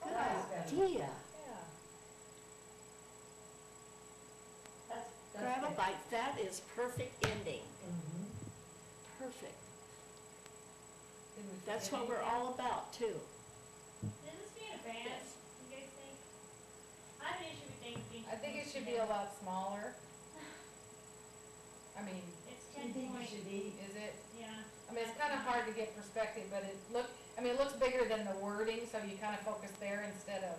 Good That's better. idea. Yeah. That's Grab a good. bite, that is perfect ending, Mhm. perfect. Did we That's forget what we're anything? all about too. Should this be in a band, Yes. you guys think? I have an issue with things being. I think it should be a lot smaller. I mean, It's Do you 10 think it point, should be? is it, yeah. I mean, it's kinda hard to get perspective, but it looks bigger than the wording, so you kinda focus there instead of,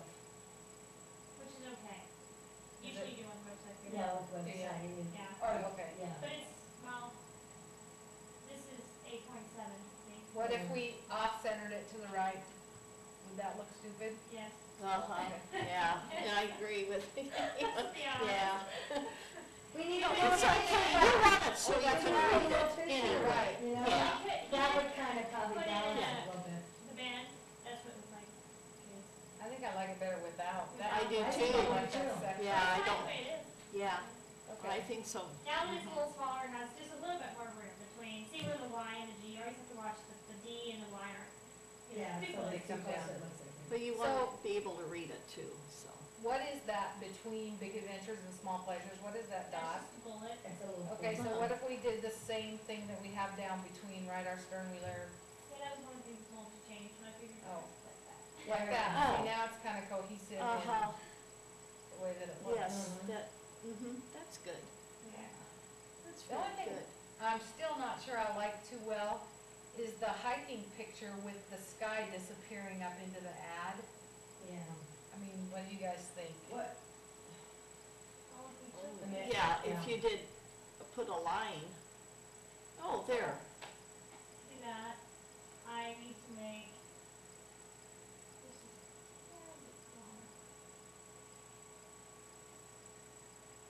Which is okay. Is Usually it- you do on the website. here. Yeah, with website, Yeah. and, Yeah. oh, okay. yeah. But it's, well, this is 8.7, see? What if we off-centered it to the right? Would that look stupid? Yes. Uh-huh, yeah, and I agree with you. it's okay, you want it so you can read it anyway. Right. You know, Yeah. that would kind of probably Put it balance in it a a- little bit. The band, that's what it's like. I think I like it better without. I do I too. think I like that section. Yeah, I That's don't, the way it is. yeah, I Okay. think so. Now that it's a little smaller, it has just a little bit more room between, see where the Y and the G, you always have to watch the D and the Y are, you know, Yeah, people so like they come come down. down. It looks like But you want to be able to read it too, so. What is that between big adventures and small pleasures? What is that that's dot? just a bullet. it's a little. Okay, so what if we did the same thing that we have down between, right, our stern wheeler, Yeah, that was one of the things I wanted to change, but I figured Oh. it's like that. like that? Oh. See, now it's kind of cohesive in Uh-huh, the way that it looks. yes, Mhm. that, that's good. Yeah. That's The only very thing- good. I'm still not sure I like too well is the hiking picture with the sky disappearing up into the ad. Yeah. I mean, what do you guys think? What? All of these Oh, are- And it- Yeah, if yeah. you did put a line, oh, there, Do that. I need to make, this is, yeah, a bit smaller.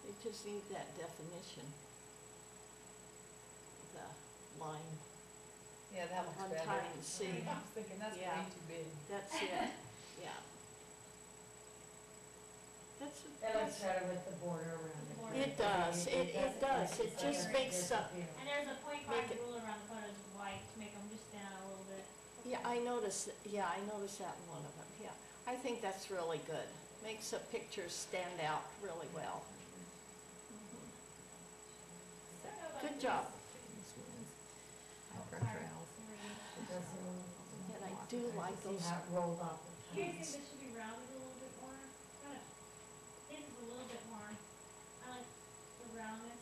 you just need that definition. The line, Yeah, that looks on better. time, see, I was thinking that's Yeah. way too big. that's it, yeah. That looks That's, better with the border around it. Border. it does, it doesn't does, like it it's just like makes some, disappear. And there's a point Make five it- rule around the photos of white to make them just stand out a little bit. yeah, I noticed that in one of them, yeah. I think that's really good, makes the pictures stand out really well. I don't know about Good these. job. Hiker Sorry. trails. It doesn't- And I do like See those, how it rolled off the Do you think tongues. this should be rounded a little bit more? Kind of, his is a little bit more, I like the roundness.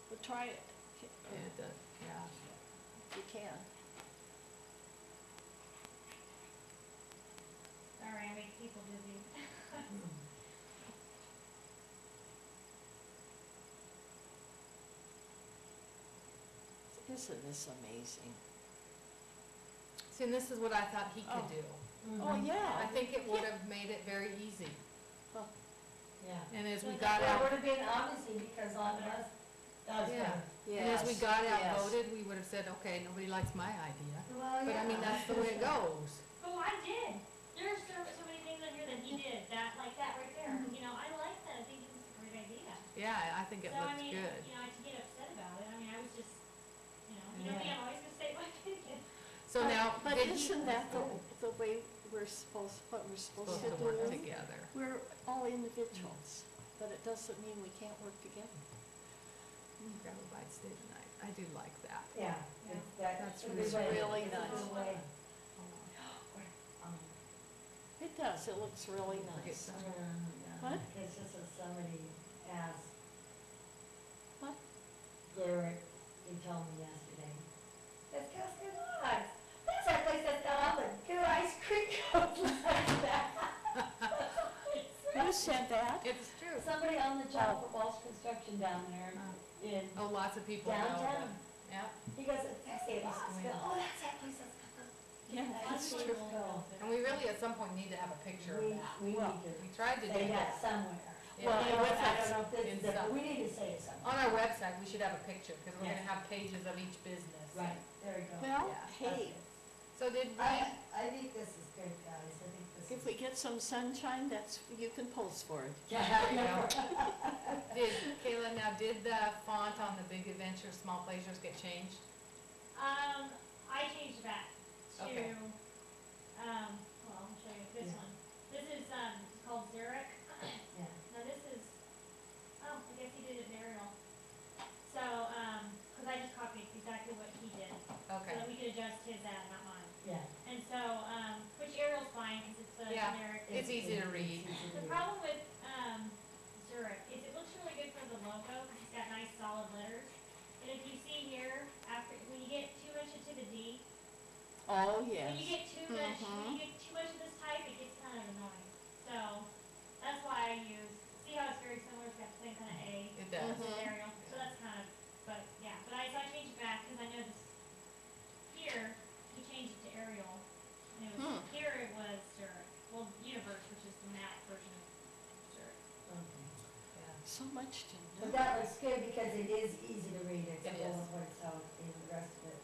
well, try it, Yeah, it does, yeah. if you can. Sorry, I make people dizzy. Isn't this amazing? See, and this is what I thought he could Oh. do. Oh, Mhm. yeah. I think it would have made it very easy. Yeah. And as we So got That out, would have been obviously because on us, that was Yeah. better. and as we Yes, got yes. outvoted, we would have said, okay, nobody likes my idea. Well, But I mean, that's the way it goes. Oh, I did. There are so many things on here that he did, that, like that right there. You know, I like that. I think it's a great idea. Yeah, I think it So, I looks mean, good. you know, to get upset about it, I mean, I was just, you know me, Yeah. I'm always gonna say my opinion. So now, But did he isn't that the way we're supposed, what we're supposed supposed to to work do? together? We're all individuals, but it doesn't mean we can't work together. Grab a bite steak tonight. I do like that. Yeah, it's that. That's it's a really good way. really It's a nice. good way. It does, it looks really Forget nice. some. What? It's just as somebody asked. What? Garrett, he told me yesterday, it's Cascade Logs. That's our place that's got all the good ice cream cones like that. Who said that? It's true. Somebody on the job for Walsh Construction down there in Oh, lots of people know that. downtown. Yeah, He goes, it's Cascade Logs. I go, oh, that's that place that's got the. Yeah, ice that's cream true. cones." and we really at some point need to have a picture of that. We Well, need We tried to to do say that that. somewhere. Yeah. Well, You know, with I that don't know if this in is, it, but some- we need to say it somewhere. On our website, we should have a picture, because we're gonna Yes. have pages of each business. Right, there you go. Well, Yeah. hey, So did we, I think this is good, guys, I think this is. if we get some sunshine, that's, you can post for it. Yeah, you know, did, Kayla, now did the font on the Big Adventure, Small Pleasures get changed? I changed it back to, Okay. well, I'll show you this Yeah. one. This is, it's called Zurich. Yeah. Now this is, oh, I guess he did it in Arial. So, 'cause I just copied exactly what he did. So Okay, that we could adjust his ad, not mine. Yeah. And so, which Arial's fine, cause it's a Yeah. generic. It's easy to read. easy to The read. problem with, Zurich is it looks really good for the logo, cause it's got nice solid letters. And if you see here, after, when you get too much into the D, Oh, when you yes. get too much, when you get too much of this type, it gets kind of annoying. So, that's why I use, see how it's very similar, it's got the same kind of A. it does. With Arial, so that's kind of, but, yeah, but so I changed it back, cause I noticed here, he changed it to Arial. And it was, here it was Zurich, well, Universe, which is the matte version of Zurich. Okay. Yeah. So much to But that looks good because it is easy to read, it's a It is. bullet point, so in the rest of it.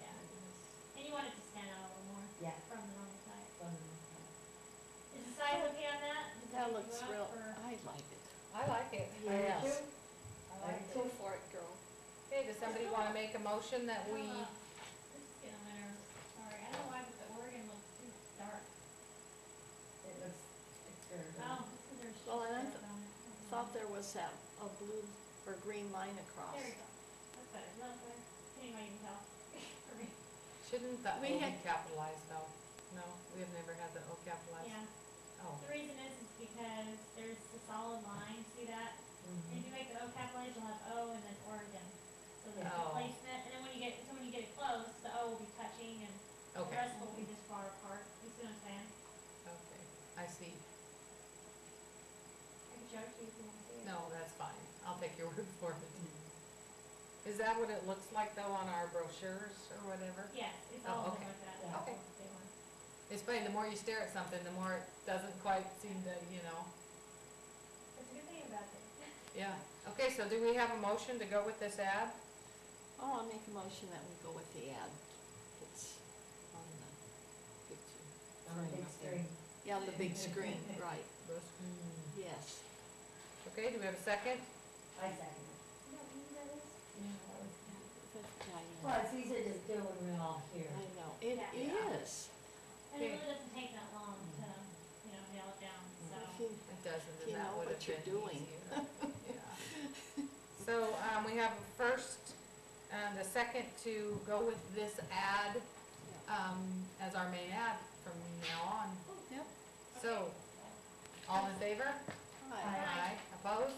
And you want it to stand out a little more Yeah. from the normal type. Fun. Is the size okay on that? Does That it looks go up, real, or- I like it. I like it. Yes. I like Go it. for it, girl. Okay, does somebody wanna make a motion that we, This is getting on my nerves. Sorry, I don't know why, but the Oregon looks too dark. It looks, it's very good. Oh, this is there's just Well, and I stuff on it. Thought there was that, a blue or green line across. There you go. That's better. No, that's better. Anyway, you can tell. For me. shouldn't the O We be had- capitalized though? No, we have never had the O capitalized. Yeah. Oh, The reason is because there's a solid line, see that? And if you make the O capitalized, you'll have O and then Oregon. So there's Oh. the placement, and then when you get it close, the O will be touching and the okay, rest will be this far apart. You see what I'm saying? okay, I see. I can show it to you if you want to see it. No, that's fine, I'll take your word for it. Is that what it looks like though on our brochures or whatever? Yes, it's Oh, all of okay. them like that. Yeah. Okay. Big one. It's funny, the more you stare at something, the more it doesn't quite seem to, That's a good thing about it. yeah. Okay, so do we have a motion to go with this ad? Oh, I'll make a motion that we go with the ad. It's on the picture. On the big screen. Yeah, on the big screen, right, yes. Okay, do we have a second? I second it. You know what that is? That's Diane. Well, it's easier to do when we're all here. I know, it Yeah. is. And it Okay. really doesn't take that long to, nail it down, so. If you- It doesn't, You and that know would what have you're been doing. easier. Yeah. So, we have a first and a second to go with this ad, as our main ad from now on. Yep. So, all in favor? Hi. Aye. Opposed?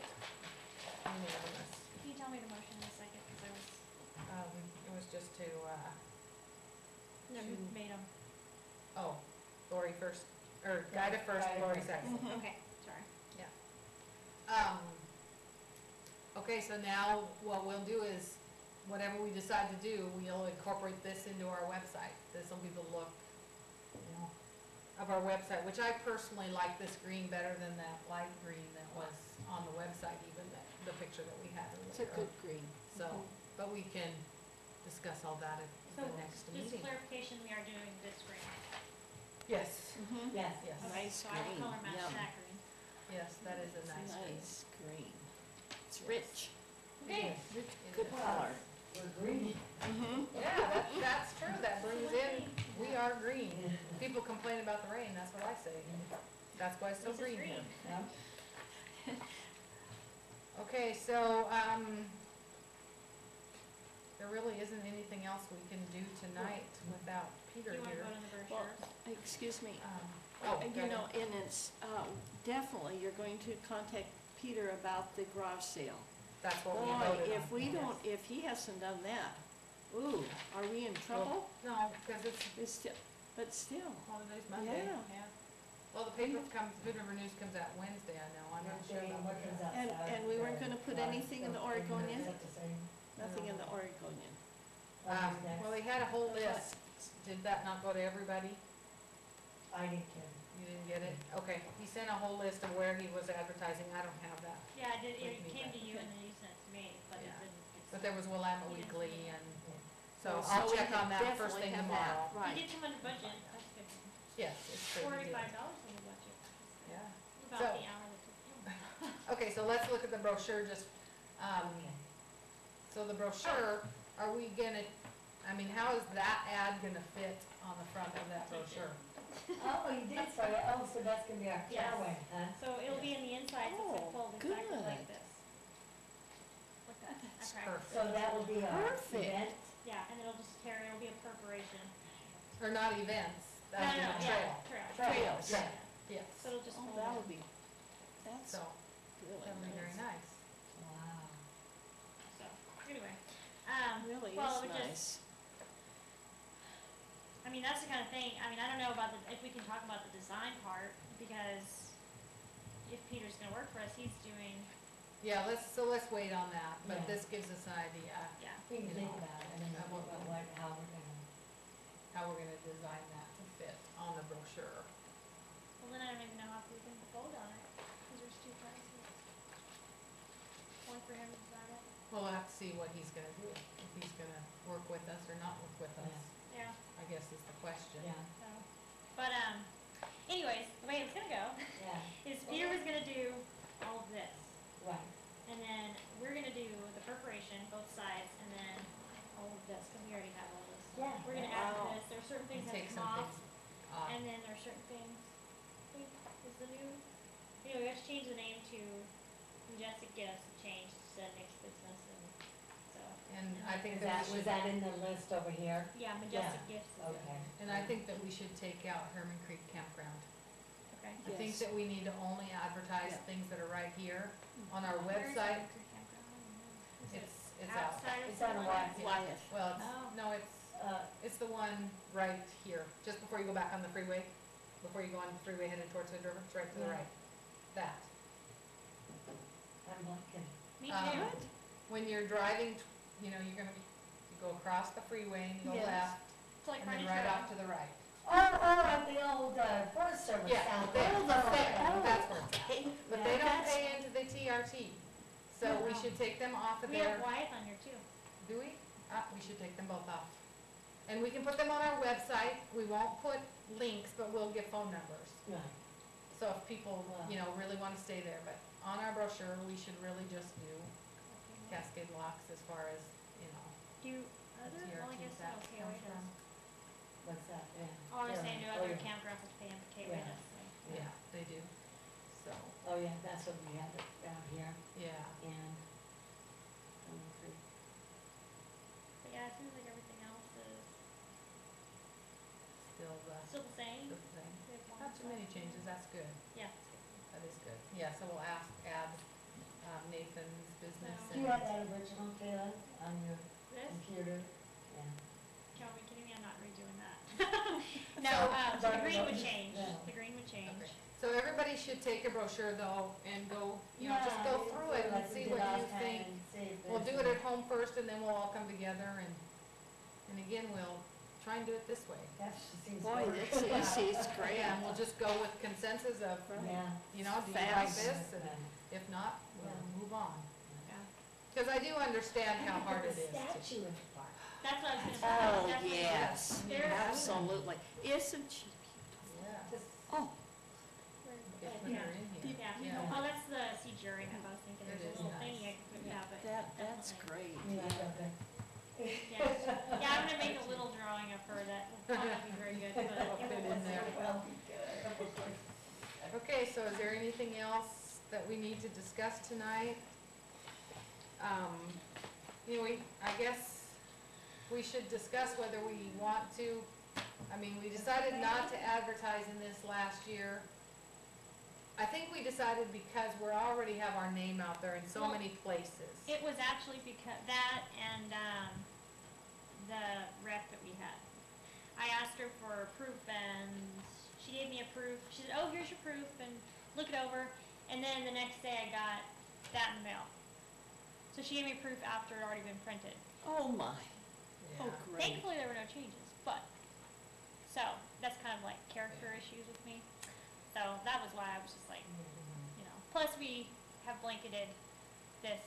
Unanimous. Can you tell me the motion in a second, because I was, It was just to, no, who To- made them? oh, Lori first, or Guida first, Guida Lori first. second. Mhm. Okay, sorry. Okay, so now what we'll do is, whatever we decide to do, we'll incorporate this into our website. This'll be the look, of our website, which I personally like this green better than that light green that was on the website, even the picture that we had earlier. It's a good green. So, but we can discuss all that at So, the next just meeting. clarification, we are doing this green. Yes, Mm-hmm. Yes. yes, Okay, Nice so I will green, color match yum. that green. yes, that is a It's nice green. nice green. It's Yes. rich, Okay. It good is. color. We're green. Mm-hmm. Yeah, that's true, that brings in, we are green. People complain about the rain, that's what I say. That's why it's so This is green here. green. Yeah. Okay, so, there really isn't anything else we can do tonight without Peter You want to here. vote on the Well, brochures? excuse me, Oh, you go know, ahead. and it's, definitely, you're going to contact Peter about the garage sale. That's what we Boy, voted on. if we don't, if he hasn't done that, ooh, are we in trouble? No, because it's It's still, but still, holidays Monday, Yeah. yeah. Well, the paper comes, Hood River News comes out Wednesday, I know, I'm not sure Wednesday, about what that. comes out And- Saturday, and we weren't gonna put Friday, anything in the so- Oregonian? Is that the same? nothing in the Oregonian. What's next? Well, he had a whole That's list, did that not go to everybody? I didn't get it. You didn't get it? Okay, he sent a whole list of where he was advertising, I don't have that. Yeah, it did, With it me, came but- to you and then you sent it to me, but it Yeah. didn't get. But there was Willamette You didn't Weekly see it. and, so So I'll we check on that first definitely thing have that, tomorrow. You Right. did come under budget, that's good. Yes, it's pretty good. $45 on the budget. Yeah. About So- the hour that took. Okay, so let's look at the brochure, just, Okay. so the brochure, are we gonna, I mean, how is that ad gonna fit on the front of that brochure? Oh, you did, so that's gonna be our Yes. Caraway, huh? So it'll be in the inside, so it's Oh, gonna fold exactly like good. this. Like that. I That's practiced. perfect. So that will be our Perfect. event. Yeah, and it'll just carry, it'll be a perforation. Or not events, No, that'd be no, a no, trail. yeah, trail. Trails. Yeah. Yeah. Yes, So it'll just Oh, fold that in. would be, that's so, really that'll be very nice. nice. Wow. So, anyway, Really well, is it would just, nice. I mean, that's the kind of thing, I mean, I don't know about the, if we can talk about the design part, because if Peter's gonna work for us, he's doing, Yeah, let's wait on that, but Yeah. this gives us an idea yeah. We can You think know, about it, and then I won't- how we're gonna. how we're gonna design that to fit on the brochure. Well, then I don't even know if we can vote on it, because there's two prices. One for him to decide it, see what he's gonna do, if he's gonna work with us or not work with us, Yeah, I guess is the question. Yeah, so, but, anyways, the way it was gonna go yeah, is Peter was gonna do all of this. right. And then we're gonna do the perforation, both sides, and then all of this, cause we already have all this. Yeah. We're gonna add Wow. this, there's certain things And that take come some off, things off. and then there's certain things, I think, is the new, we have to change the name to Majestic Gifts, it changed to Nick's Business, and so. And I think Is that that, we was should, that in the list over here? Yeah, Majestic Gifts is Okay. and I think that we should take out Herman Creek Campground. okay. I think Yes. that we need to only advertise Yeah. things that are right here on our Where's website. the campground? Is it It's out. outside of It's on a Steelman? Wyatt. Wyatt. Well, Oh. no, Uh, it's the one right here, just before you go back on the freeway, before you go on the freeway headed towards Hood River, it's right to the Yeah. right. That. I'm blanking. Me Um, too. When you're driving, you know, you're gonna be, you go across the freeway and you go Yes. left, It's like and then Frontage right Road. off to the right. Oh, at the old, Forest Service Yeah, down there, there. that's where it's at. Hey, But now they don't that's- pay into the TRT, so we should take them off of We have there. Wyatt on here too. Do we? We should take them both off. And we can put them on our website, we won't put links, but we'll give phone numbers. Right. So if people, you know, really wanna stay there, but on our brochure, we should really just do Cascade locks as far as, you know, Do other, well, I TRT guess that okay, comes wait, from. What's that, yeah. oh, I was saying, do Yeah. other Oh, yeah. campgrounds have to pay MPK Yeah. with us? Yeah, they do. So, Oh, yeah, that's what we had it down here, yeah. and, But yeah, it seems like everything else is Still still the same. the same. We have one Not too many left. changes, that's good. Yeah. That is good. Yeah, so we'll add Nathan's business No. do you have that original, Kayla, on your This, computer? Yeah. Can you be kidding me? I'm not redoing that. No, so the green would change, No. the green would change. Okay. So everybody should take a brochure though and go, you know, just go through it and like we see did what you last time think. and see if We'll do there's it at home first and then we'll all come together and again, we'll try and do it this way. That just seems. Boy, work. that's easy, it's great. Yeah, and we'll just go with consensus of, Yeah. you know, do you like Fast. this? And Yeah. if not, we'll Yeah. move on. Yeah. Because I do understand how hard it is to. Statue in the park. That's what I was gonna say. Oh, Definitely. yes, There's- absolutely. Isn't she? Yeah. Just, Oh, If when you're in here. Yeah, oh, that's the sea jury, I was thinking, It there's a is little nice. thingy I could put, yeah, but. that's definitely. great, yeah, yeah. okay. Yeah, yeah, I'm gonna make a little drawing of her that will probably not be very good, but I'll it put it will. in there. Well, good. Okay, so is there anything else that we need to discuss tonight? You know, I guess we should discuss whether we want to, I mean, we decided not to advertise in this last year. I think we decided because we already have our name out there in so Well, many places. It was actually because, that and, the rep that we had. I asked her for proof and she gave me a proof, she said, oh, here's your proof and look it over, and then the next day I got that in the mail. So she gave me proof after it had already been printed. Oh, my. Yeah. Oh, great. Thankfully, there were no changes, but, so, that's kind of like character issues with me. So that was why I was just like, you know, plus we have blanketed this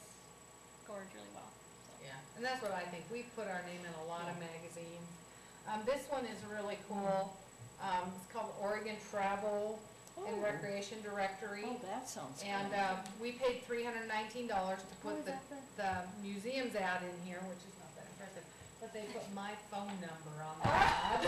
gorge really well, so. Yeah, and that's what I think. We've put our name in a lot of magazines. This one is really cool. It's called Oregon Travel and Oh. Recreation Directory. Oh, that sounds good. And, we paid $319 to put is the, that the museum's ad in here, which is not that impressive. But they put my phone number on the ad.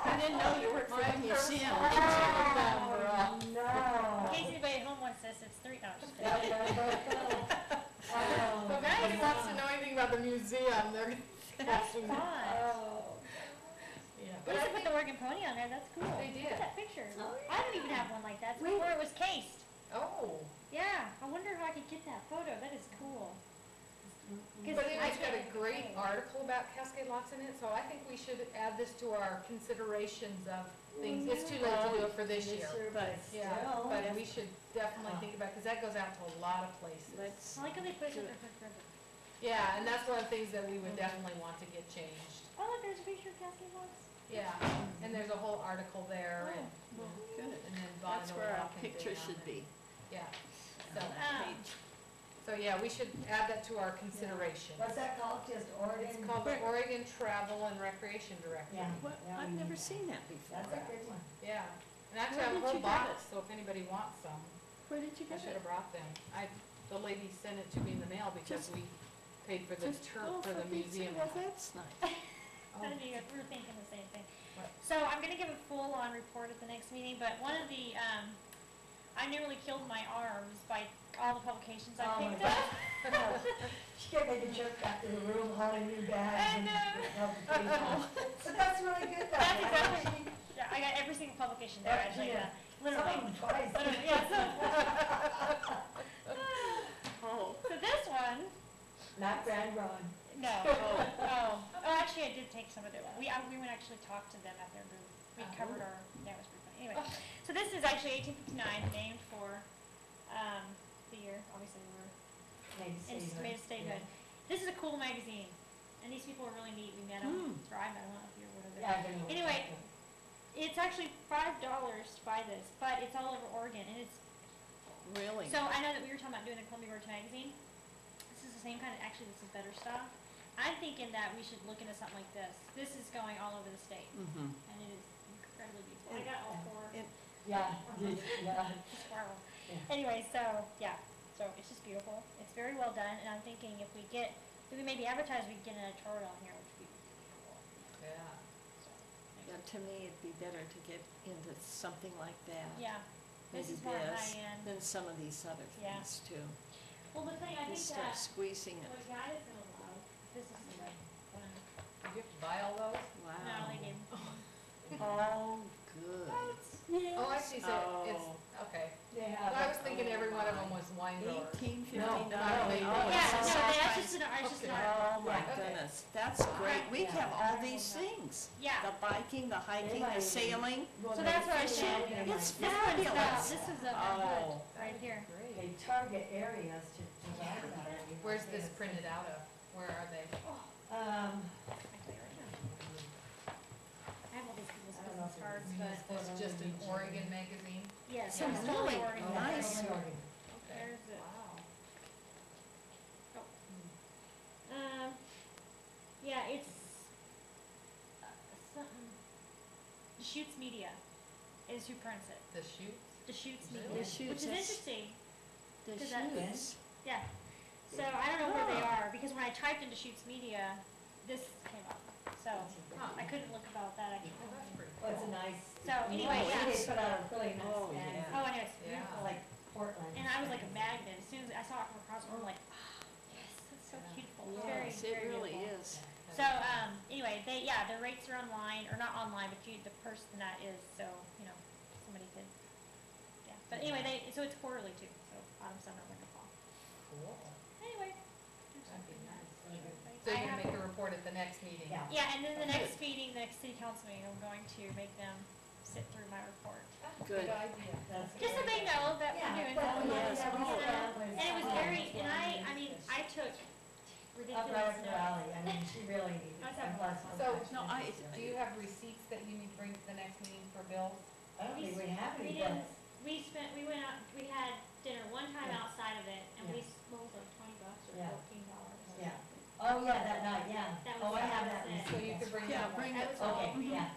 I didn't know you worked for a museum. Number on. No. In case anybody at home wants this, it's $3. Just Yeah, kidding. yeah. Oh, So if anybody wants to know anything about the museum, they're That's asking. fun. Oh. Yeah, But but I put think the Oregon pony on there, that's cool. They did. Look at that picture. Oh, I don't even have one like that, it's Wait. before it was cased. oh, Yeah, I wonder if I could get that photo, that is cool. 'Cause but I it's got a can't- great article about Cascade locks in it, so I think we should add this to our considerations of things. It's too late to do it for this year. But Yeah, still. but we should definitely think about, because that goes out to a lot of places. let's, I like how they put it do in it. their Yeah, and that's one of the things that we would definitely want to get changed. Oh, look, there's a picture of Cascade Locks. Yeah, and there's a whole article there and, good. and then Bonnie That's where our Walk and picture down should and- be. Yeah, on so, that page. So, yeah, we should add that to our consideration. What's that called, just Oregon? It's called the Oregon Travel and Recreation Directory. Yeah. What, Yeah, I've we never need seen that before. That's a good one. Yeah, and actually I Where have a did you whole get box, so if anybody wants some, Where did you I get should it? have brought them. The lady sent it to me in the mail because Just- we paid for the Oh, for the Pete's sake, museum. well, that's nice. Oh, None of you, we were thinking the same thing. What? So I'm gonna give a full-on report at the next meeting, but one of the, I nearly killed my arms by all the publications I Oh, my picked up. She kept making jerk back to the room, hauling new I bags and know. publications. But that's really good though. That's I mean, exactly, yeah, I got every single publication there, I tell you that, Some of literally. them twice. Literally, yeah, Oh, so this one, Not Grand Ron. no, actually I did take some of it, we went actually talk to them at their booth, we Oh. covered our, that was pretty funny, anyway. So this is actually 1859, named for, the year, obviously we're Made made a statehood. This is a cool magazine, and these people are really neat, we met them, or I met them, I don't know if you're one of them. Yeah, I've been. Anyway, it's actually $5 to buy this, but it's all over Oregon, and it's, really? so I know that we were talking about doing the Columbia Gorge magazine. This is the same kind of, actually this is better stuff. I'm thinking that we should look into something like this. This is going all over the state, Mm-hmm. and it is incredibly beautiful. I got all four. Yeah, yeah. Squirrel. Yeah. Anyway, so, yeah, so it's just beautiful. It's very well done, and I'm thinking if we maybe advertise, we can get an editorial in here, which would be cool. Yeah. So, Yeah, to me, it'd be better to get into something like that. yeah, this Maybe is more this, high end. than some of these other Yeah. things too. Well, the thing, I You think start that squeezing it. what God is gonna love, this is the one. Did you have to buy all those? Wow. No, they gave. Oh, good. Oh, I see, so it's, Oh. okay. They Well, have. I was thinking every one of them was wine growers. 1859. No, they- Oh, Yeah, it's no, so that's nice. just an, it's just an Okay. art. Oh, my Yeah. goodness, that's great. We Yeah. have all these things. Yeah, The biking, the hiking, might the even- sailing. Well, so that's they- what I they should, target It's like- this one's fabulous. this is a Oh. hood right here. Great. They target areas to write about it. You know, Where's say this it's- printed out of? Where are they? I tell you right now. I have all these people's I don't know business if cards, it's but, It's just an Oregon magazine? yes, Some it's totally really Oregon. nice- Oregon, Oregon. Okay. There's it. Wow. Yeah, it's, something, Deschutes Media is who prints it. The shoots? Deschutes Really? Media, Deschutes, which is that's- interesting. The 'Cause that's- shoes. Yeah, so I don't know where they Huh. are, because when I typed into Shoots Media, this came up, so I couldn't look about that actually. Oh, that's pretty Well, it's a cool. nice. So, anyway, They yeah. put out a really nice Oh, magazine. yeah. Oh, I know, it's Yeah. beautiful, Like Portland. and I was like a magnet, as soon as I saw it come across, I'm like, ah, yes, that's so Yeah. beautiful, it's very, Yes, it very really beautiful. is. So, anyway, their rates are online, or not online, but the person that is, so, somebody could, yeah. But anyway, so it's quarterly too, so autumn, summer, winter, fall. Cool. Anyway. That'd be nice. Really good. So I you can have- make a report at the next meeting? Yeah. Yeah, and then the next meeting, the next city council meeting, I'm going to make them sit through my report. Good. idea. That's Just so they know that Yeah, we're doing but something. the Yes, money that we oh. spent was. And it was very, and I took Up ridiculous Robert notes. Raleigh, I mean, she really needed. I was having I'm blessed with So- that. No, I, Do you have receipts that you need to bring to the next meeting for bills? I don't think we have We any, didn't, but we went out, we had dinner one time Yeah. outside of it, and we, Yeah. what was it, $20 or Yeah. $14? Yeah. Oh, yeah, that night, yeah. That Oh, was- I have that that was it. So you receipt. could bring Yeah, that bring one. it. That was all. Okay, Mhm. yeah.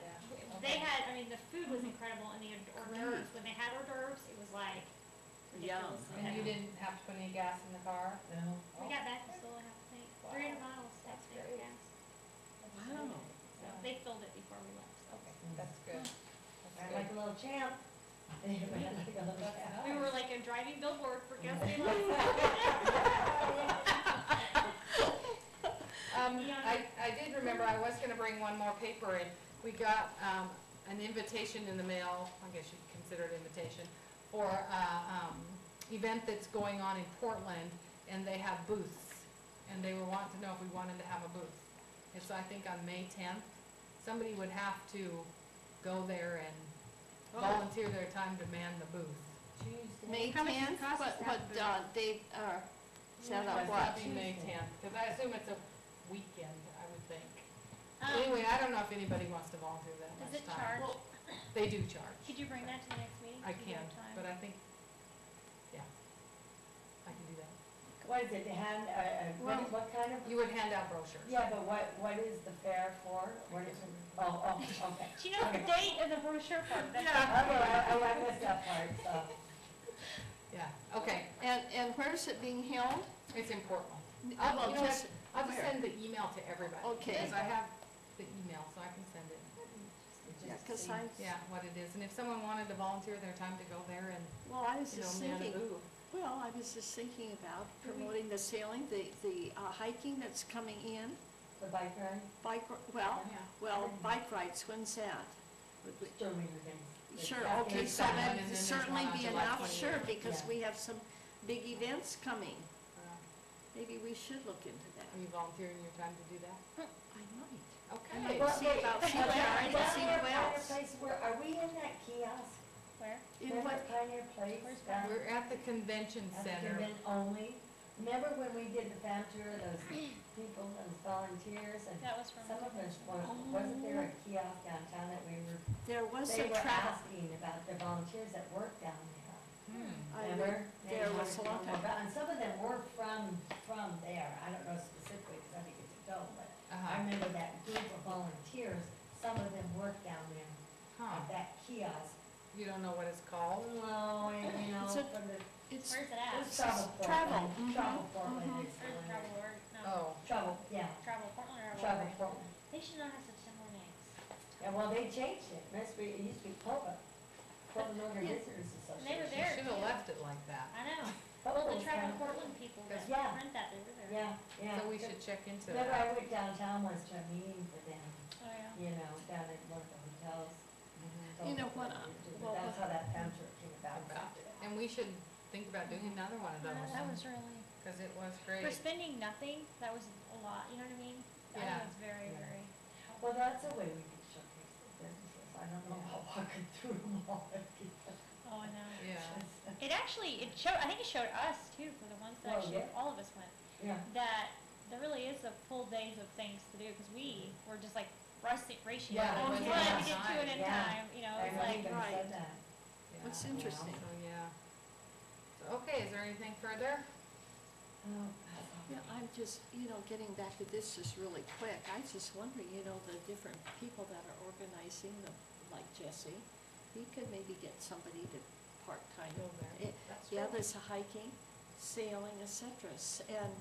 They had, the food was incredible, and the hors d'oeuvres, when they had hors d'oeuvres, it was like Yum. ridiculous. And you didn't have to put any gas in the car? No. We got back and still have to think, 300 miles, That's that's big great. gas. wow. So they filled it before we left, so. Okay, that's good. I'm That's like good. a little champ. Like a little That's champ. We were like a driving billboard for gasoline. I did remember, I was gonna bring one more paper in. We got, an invitation in the mail, I guess you'd consider it invitation, for a, event that's going on in Portland, and they have booths. And they were wanting to know if we wanted to have a booth. It's, I think, on May 10th. Somebody would have to go there and volunteer their time to man the booth. Tuesday. May How much does it 10th, cost us what, to have what, the booth? date, set up Must what? be May 10th, because I assume it's a weekend, I would think. Um, Anyway, I don't know if anybody wants to volunteer that Does much it time. charge? They do charge. Could you bring that to the next meeting? I Do you can, have time? but I think, yeah, I can do that. What is it, what kind of? You would hand out brochures. Yeah, but what is the fair for? What is it? Oh, okay. Do you know the date of the brochure part? That's Okay, I missed that part, so. Yeah, okay, And where's it being held? it's important. Well, You know what? just I'll just where? send the email to everybody. Okay. Because I have the email, so I can send it. Yeah, because See. I, Yeah, what it is. And if someone wanted to volunteer their time to go there and, well, I was you know, just man a thinking, booth. well, I was just thinking about promoting the sailing, the hiking that's coming in, The bike ride? bike rides, when's that? Would we- Still reading things. Sure, It's okay, There's so that one, that'd and then there's certainly one on be July enough, 28th. sure, because Yeah. we have some big events coming. uh, Maybe we should look into that. are you volunteering your time to do that? I might. Okay. might see about Sheila Karen and see who else. Are we in that kiosk? Where? In Remember what, Pioneer Place? Where's down We're at the convention at the center. convent only? Remember when we did the fam tour, those people, those volunteers, and That was from. some of us, wasn't there a kiosk downtown that we were, there was they some were travel. asking about the volunteers that work down there? Hmm. Remember? They there wanted was a to know lot more of- about- And some of them were from there, I don't know specifically, because I didn't get to go, but I Uh-huh. remember that group of volunteers, some of them worked down there Huh. at that kiosk. You don't know what it's called? No, and, you know, It's a- from the, It's, Where's it at? it's Travel Travel, Portland, mhm, Travel Portland mhm. is the Where's one Travel that- Org? No. Oh, Travel, yeah, Travel Portland or Travel Org? Portland. They should not have such similar names. Yeah, well, they changed it, it used to be POVA, Portland Oregon Yeah. Visitors And they were Association. you there. should have too. left it like that. I know. POVA Well, the was Travel kinda- Portland people that Yeah. rent that, they were there. Yeah, yeah. So we should check into Remember, that. I went downtown once to a meeting for them, Oh, yeah. you know, down at one of the hotels. Mhm. You know what, But that's how that fam tour came about. And we should think about doing another one of those, That was really, because it was for great. spending nothing, that was a lot, you know what I mean? I Yeah. think it's very, Yeah. very, Well, that's a way we could showcase the businesses. I don't know how walking through them all. oh, I know. Yeah. It actually, it showed, I think it showed us too, for the ones that Well, actually, yeah. all of us went, Yeah. that there really is a full days of things to do, because we were just like racing. Yeah, Like, it we wasn't did enough two at a time. time, you know, I it's know like, you right. said that. What's Yeah. interesting. So, yeah. So, okay, is there anything further? Oh, Yeah, I'm just, getting back to this just really quick, I was just wondering, the different people that are organizing them, like Jesse, he could maybe get somebody to part-time. Go there. That's Yeah, true. there's a hiking, sailing, et cetera, and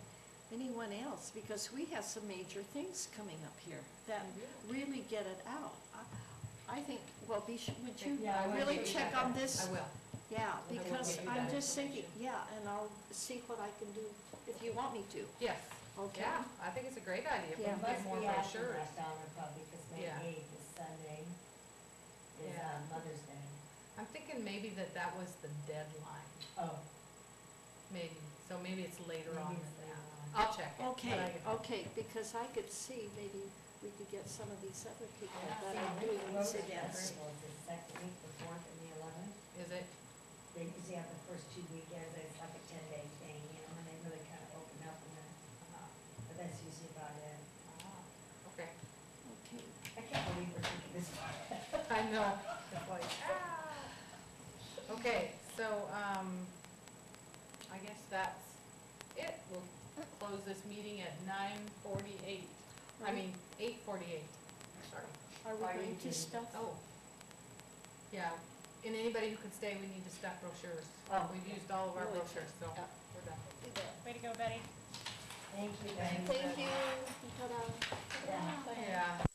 anyone else, because we have some major things coming up here that really get it out. I think, well, would you Yeah, I will really get you check that. on this? I will. Yeah, will because get you I'm that just thinking, information. yeah, and I'll see what I can do if you want me to, Yes. okay? Yeah, I think it's a great idea if we Yeah. can Must get more be after brochures. that, Donna, probably, because May Yeah. 8th is Sunday, is Yeah. Mother's Day. I'm thinking maybe that was the deadline, Oh. maybe, so maybe it's later on Maybe than it's that. later on. I'll check it. Okay, okay, because I could see maybe we could get some of these other people Yeah. that See, are Rick doing Rose these events. Festival is the second week, the 4th and the 11th. Is it? They usually have the first 2 weekends, it's like a 10-day thing, and they really kind of open up, and then, but that's usually about it. Okay. Okay, I can't believe we're thinking this far. I know, it's like, ah. Okay, so, I guess that's it. We'll close this meeting at 9:48. I mean, 8:48, sorry. are we Why are going you to doing- stuff? Oh. Yeah, and anybody who could stay, we need to stuff brochures. Oh, We've used all of our Really? brochures, so we're done. way to go, Betty. Thank you, guys. Thank you. Ta-da. Yeah. Yeah.